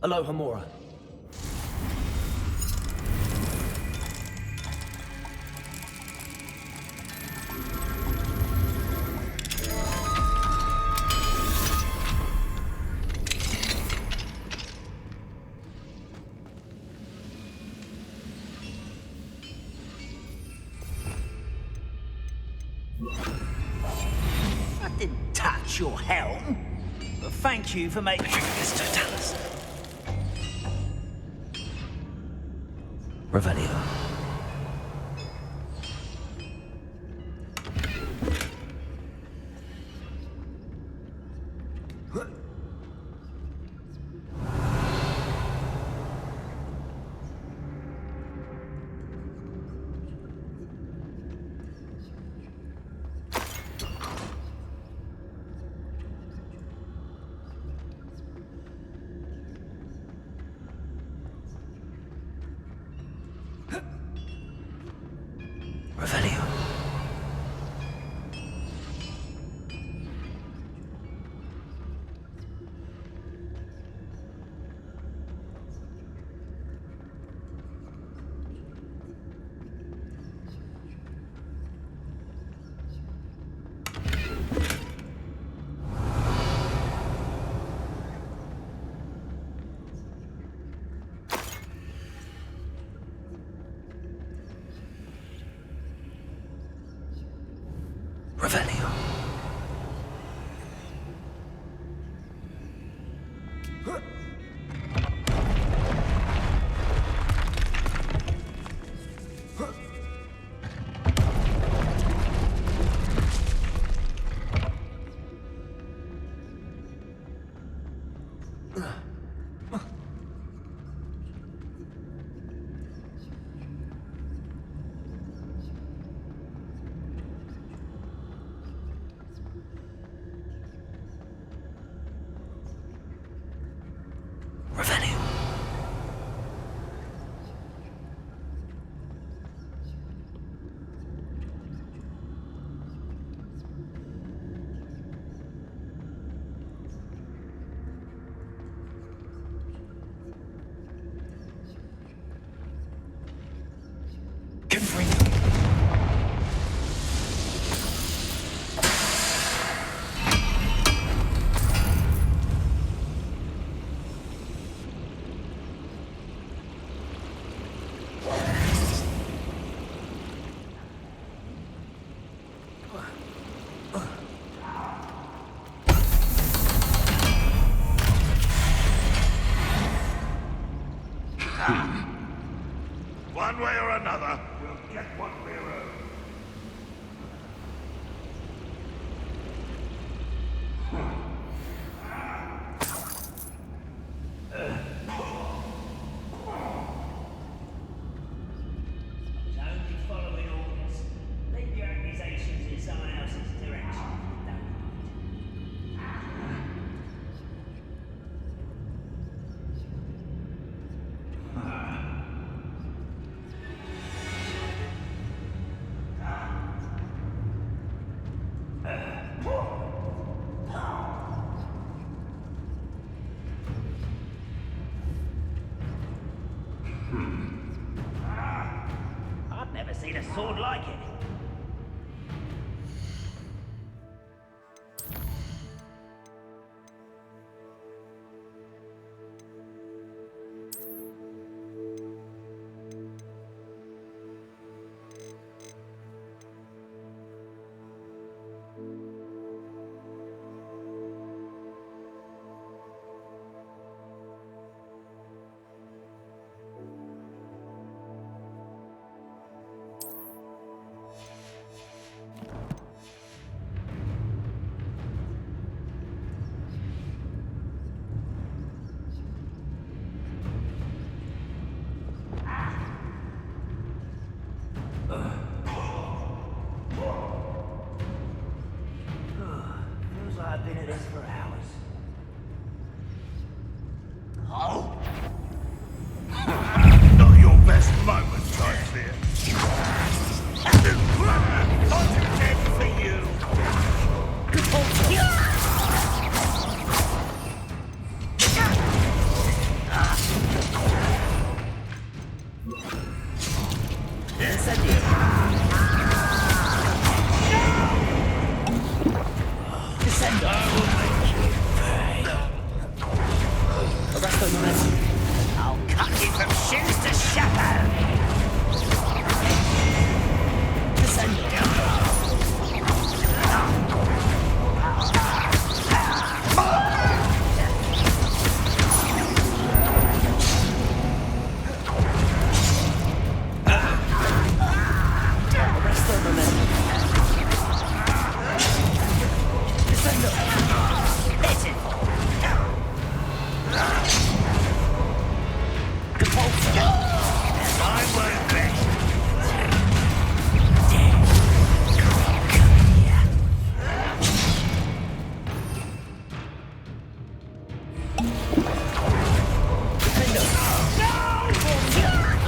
Aloha Mora. I didn't touch your helm, but thank you for making this totalist. Revelio. Revelio. Revelio. this for hours. Oh! Not your best moment, I fear. Not again for you! I'll cut you from shins to shadow!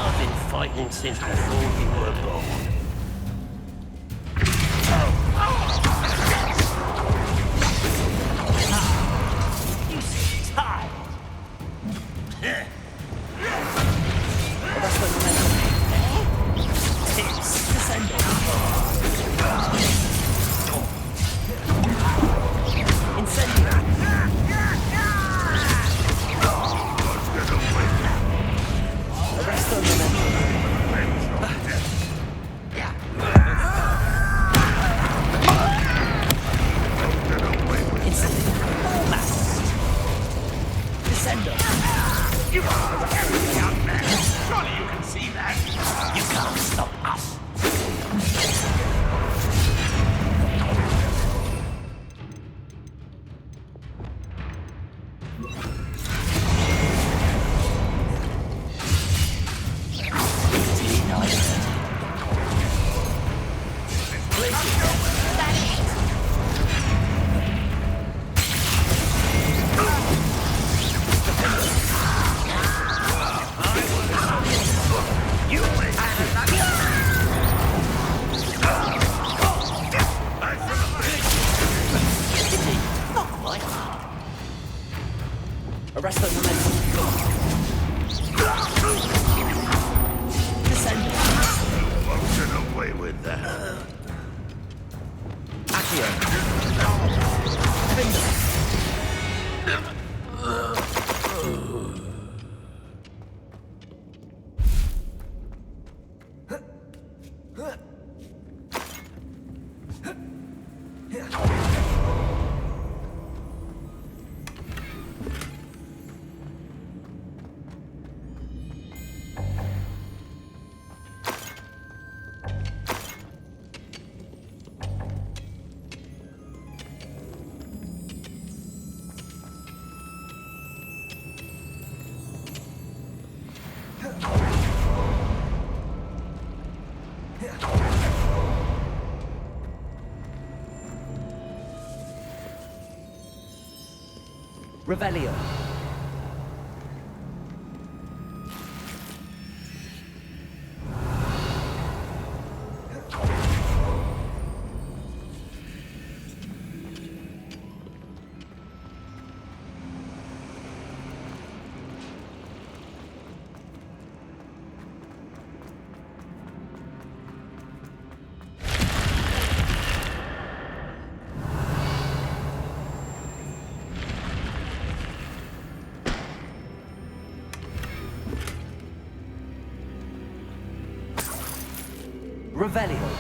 I've been fighting since before you were born. You seem tired. Surely you can see that! You can't stop us. Arrest the momentum. Won't get away with that. Revelio. Revelio.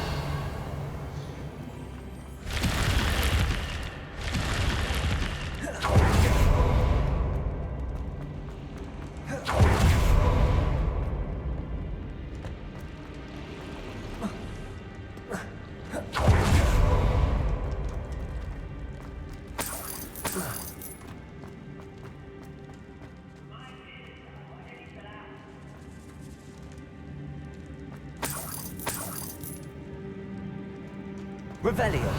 Revelio.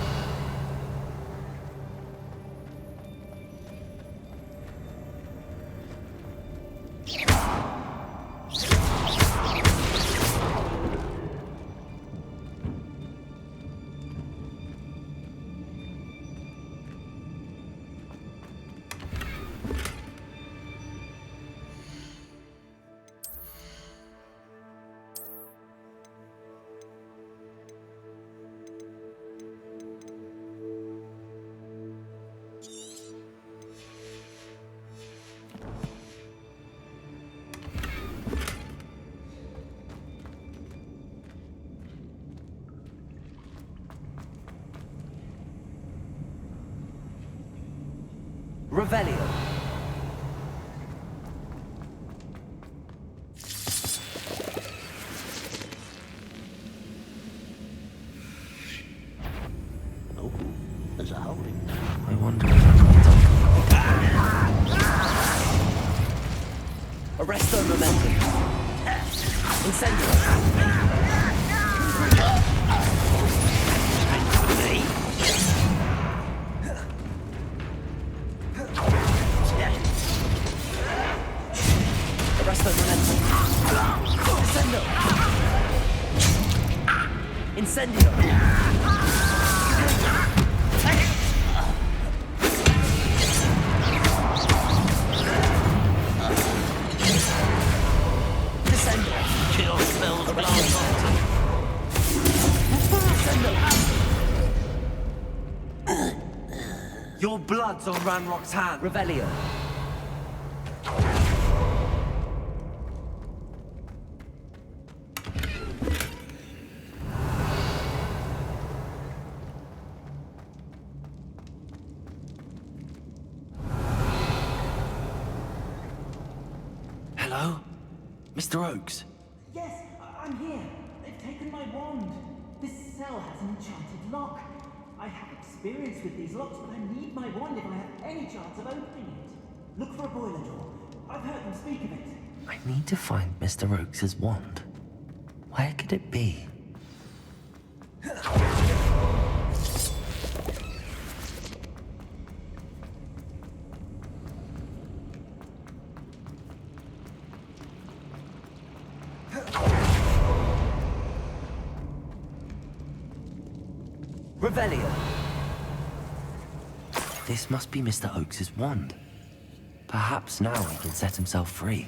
Revelio. Oh, there's a howling. I wonder if I might Arresto momentum. Incendio. Arresto momentum. Descendo. Incendio. Descendo. Kill spells blast. Your blood's on Ranrock's hand. Revelio. Hello? Mr. Oakes? Yes, I'm here. They've taken my wand. This cell has an enchanted lock. I have experience with these locks, but I need my wand if I have any chance of opening it. Look for a boiler door. I've heard them speak of it. I need to find Mr. Oakes' wand. Where could it be? Revelio. This must be Mr. Oakes' wand. Perhaps now he can set himself free.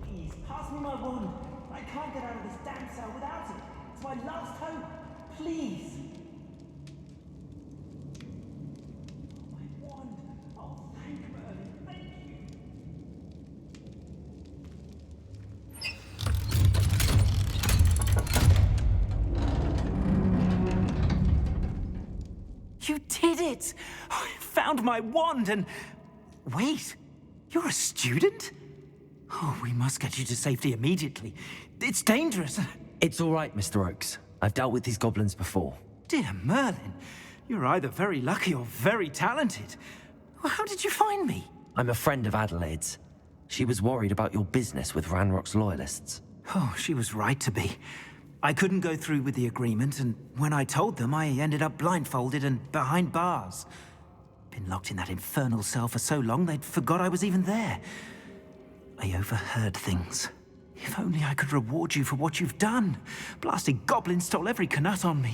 Please, pass me my wand. I can't get out of this damn cell without it. It's my last hope. Please. My wand. Oh, thank Merlin. Thank you. You did it! I found my wand and... Wait, you're a student? Oh, we must get you to safety immediately. It's dangerous. It's all right, Mr. Oakes. I've dealt with these goblins before. Dear Merlin, you're either very lucky or very talented. How did you find me? I'm a friend of Adelaide's. She was worried about your business with Ranrock's loyalists. Oh, she was right to be. I couldn't go through with the agreement, and when I told them, I ended up blindfolded and behind bars. Been locked in that infernal cell for so long, they'd forgot I was even there. I overheard things. If only I could reward you for what you've done. Blasted goblins stole every Knut on me.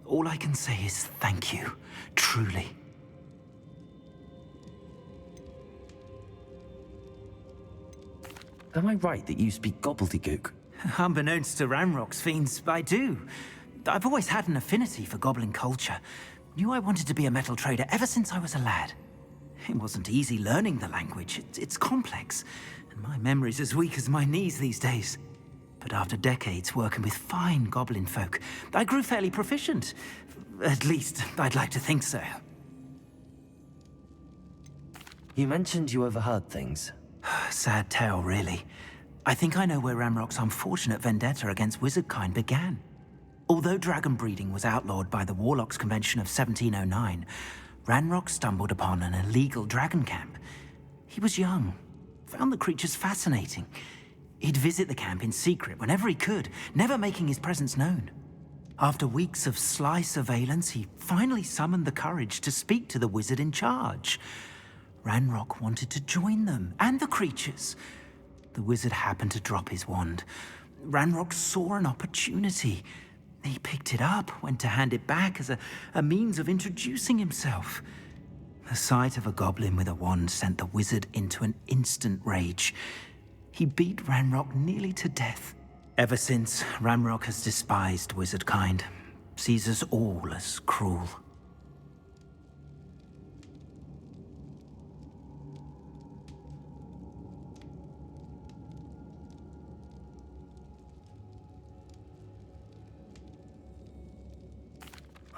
All I can say is thank you, truly. Am I right that you speak gobbledygook? Unbeknownst to Ranrock's fiends, I do. I've always had an affinity for goblin culture. Knew I wanted to be a metal trader ever since I was a lad. It wasn't easy learning the language. It's complex, and my memory's as weak as my knees these days. But after decades working with fine goblin folk, I grew fairly proficient. At least, I'd like to think so. You mentioned you overheard things. Sad tale, really. I think I know where Ranrock's unfortunate vendetta against wizardkind began. Although dragon breeding was outlawed by the Warlocks Convention of 1709, Ranrock stumbled upon an illegal dragon camp. He was young, found the creatures fascinating. He'd visit the camp in secret whenever he could, never making his presence known. After weeks of sly surveillance, he finally summoned the courage to speak to the wizard in charge. Ranrock wanted to join them, and the creatures. The wizard happened to drop his wand. Ranrock saw an opportunity. He picked it up, went to hand it back as a means of introducing himself. The sight of a goblin with a wand sent the wizard into an instant rage. He beat Ranrock nearly to death. Ever since, Ranrock has despised wizardkind, sees us all as cruel.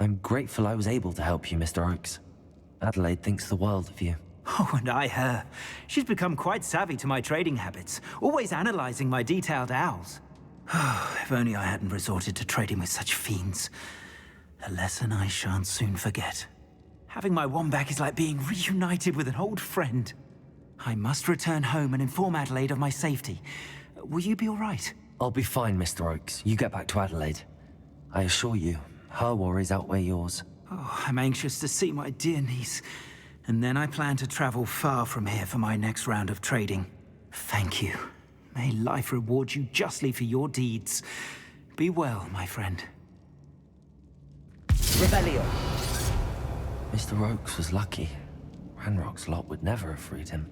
I'm grateful I was able to help you, Mr. Oakes. Adelaide thinks the world of you. Oh, and I her. She's become quite savvy to my trading habits, always analyzing my detailed owls. If only I hadn't resorted to trading with such fiends. A lesson I shan't soon forget. Having my wombat is like being reunited with an old friend. I must return home and inform Adelaide of my safety. Will you be all right? I'll be fine, Mr. Oakes. You get back to Adelaide. I assure you, her worries outweigh yours. Oh, I'm anxious to see my dear niece. And then I plan to travel far from here for my next round of trading. Thank you. May life reward you justly for your deeds. Be well, my friend. Rebellion. Mr. Oakes was lucky. Ranrock's lot would never have freed him.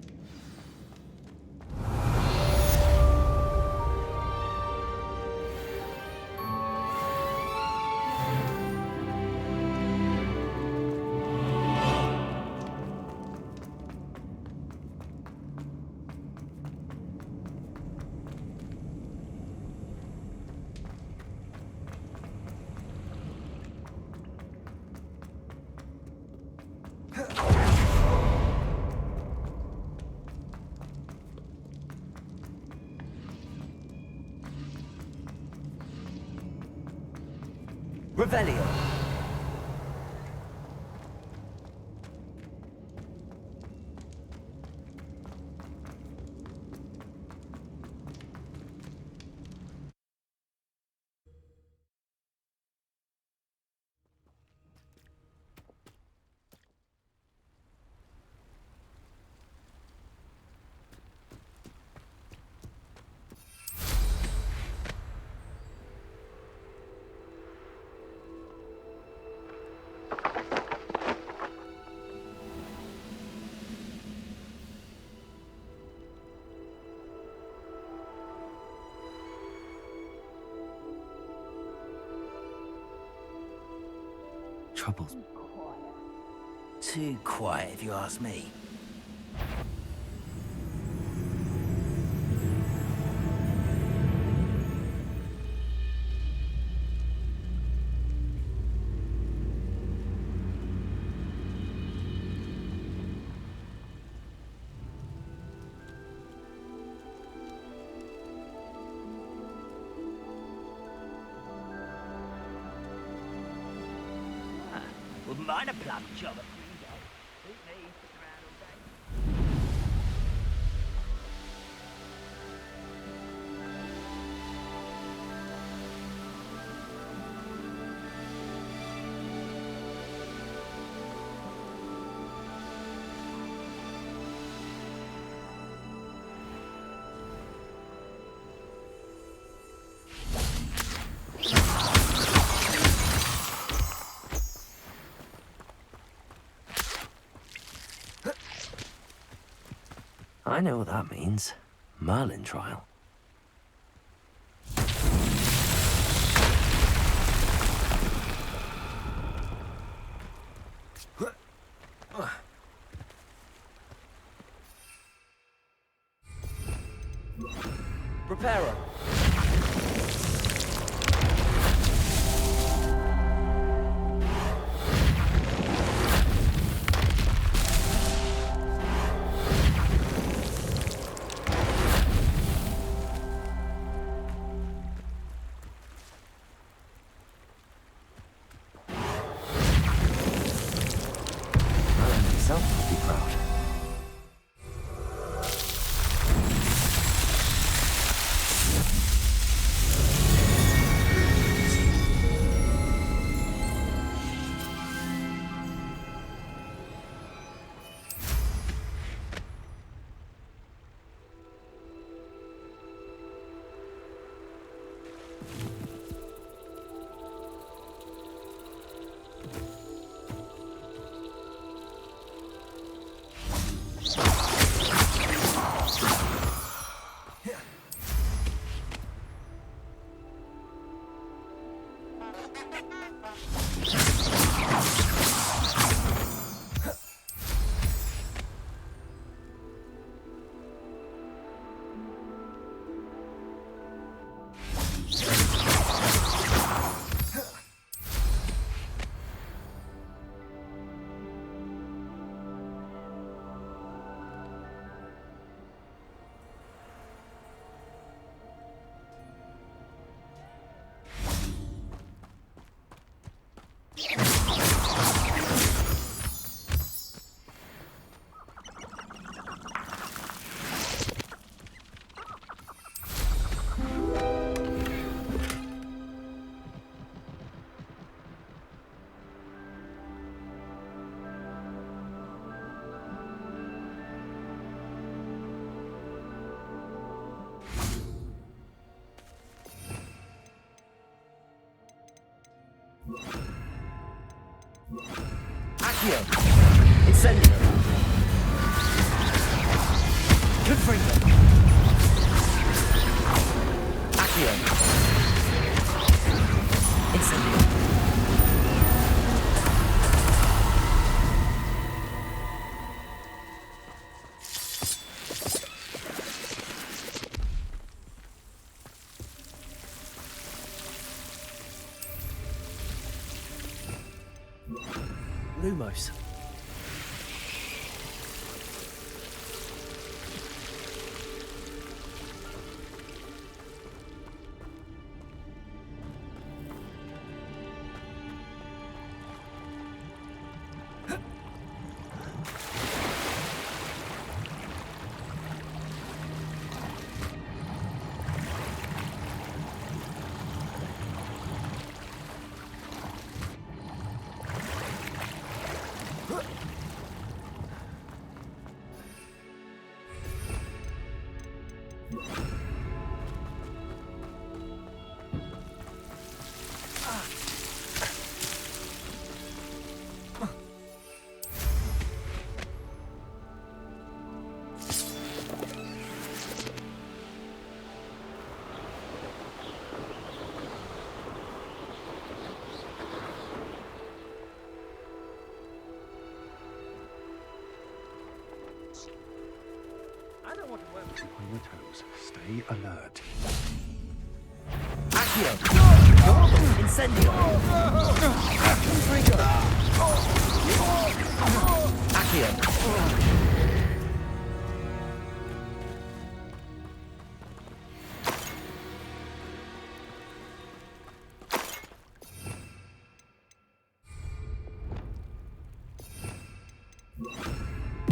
Revelio. Troubles. Too quiet, if you ask me. Wouldn't mind a plum job at 3 days. Suit me, sitting around all day. I know what that means. Merlin trial. Preparo. Merlin himself would be proud. Accio! Incendio! Confringo! Accio! Incendio! Lumos. Keep on your toes. Stay alert. Accio! Incendio! Confringo! Accio!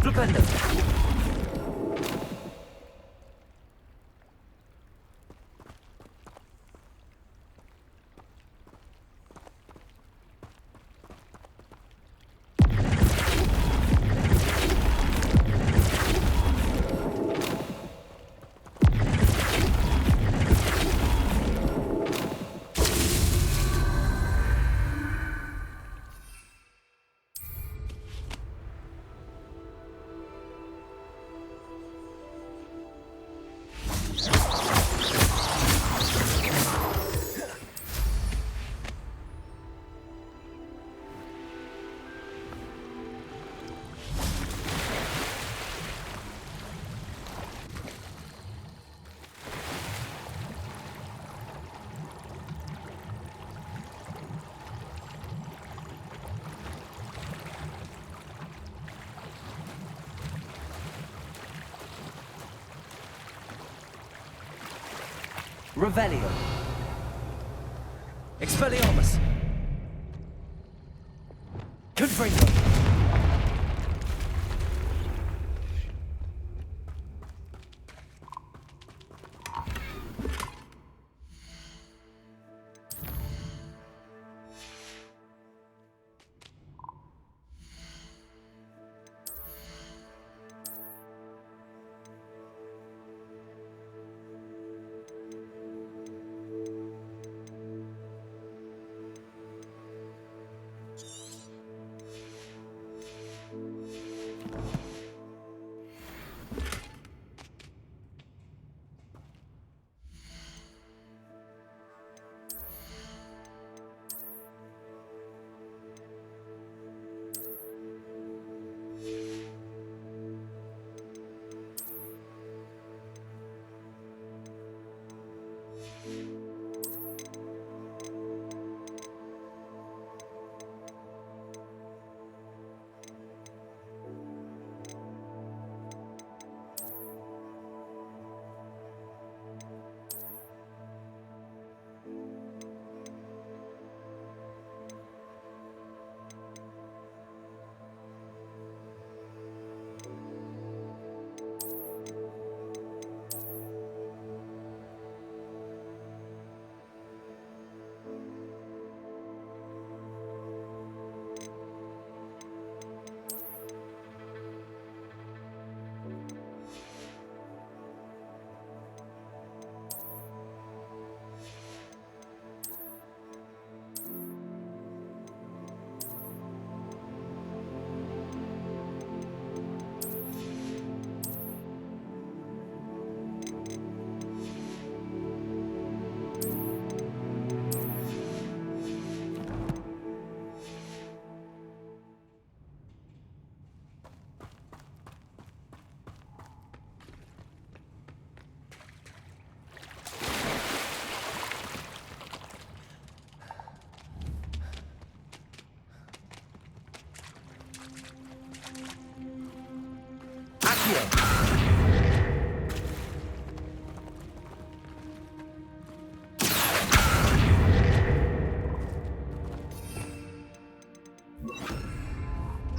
Flipendo! Revelio. Expelliarmus. Confringo.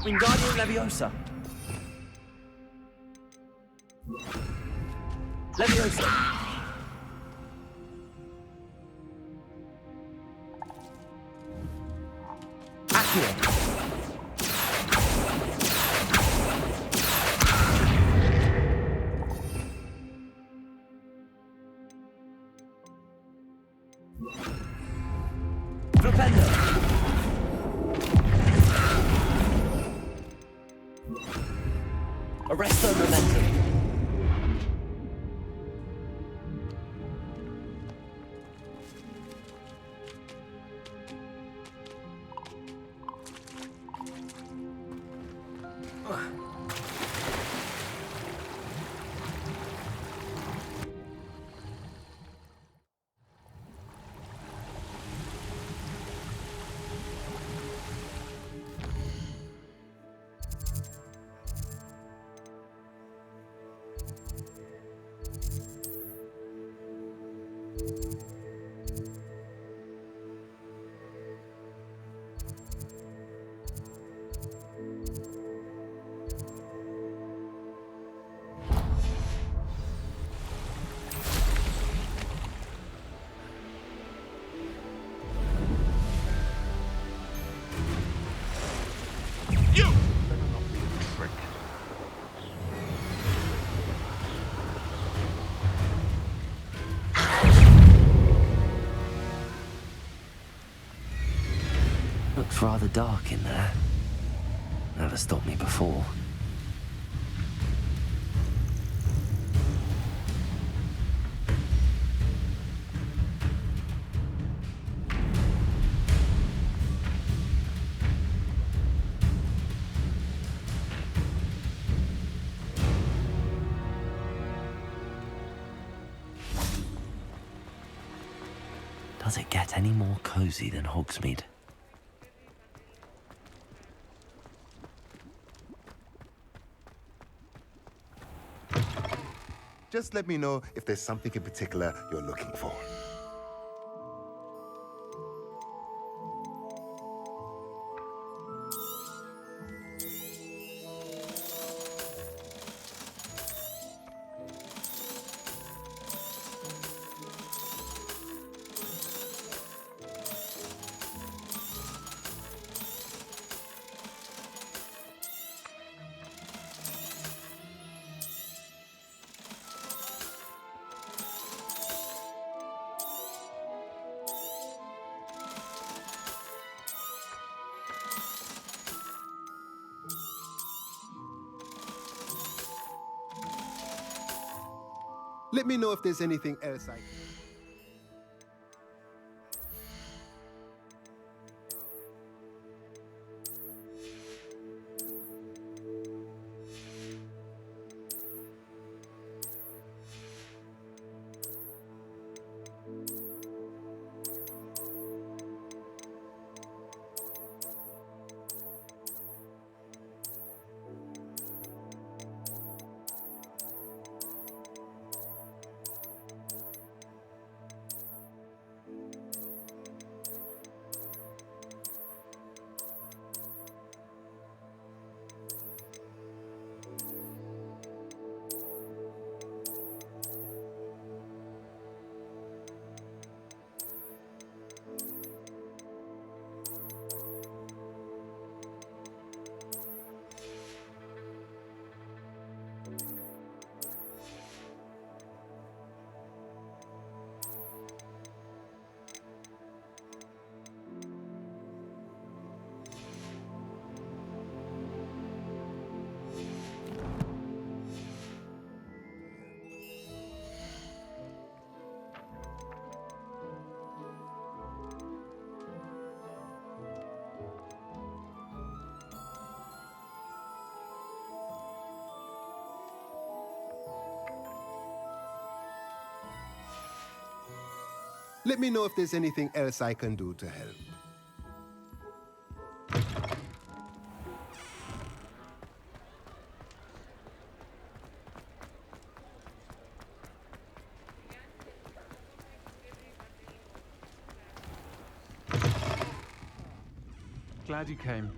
Wingardium Leviosa. Leviosa. Accio. Flipendo. Arresto Momentum. Looks rather dark in there. Never stopped me before. Does it get any more cozy than Hogsmeade? Just let me know if there's something in particular you're looking for. Let me know if there's anything else I can... Let me know if there's anything else I can do to help. Glad you came.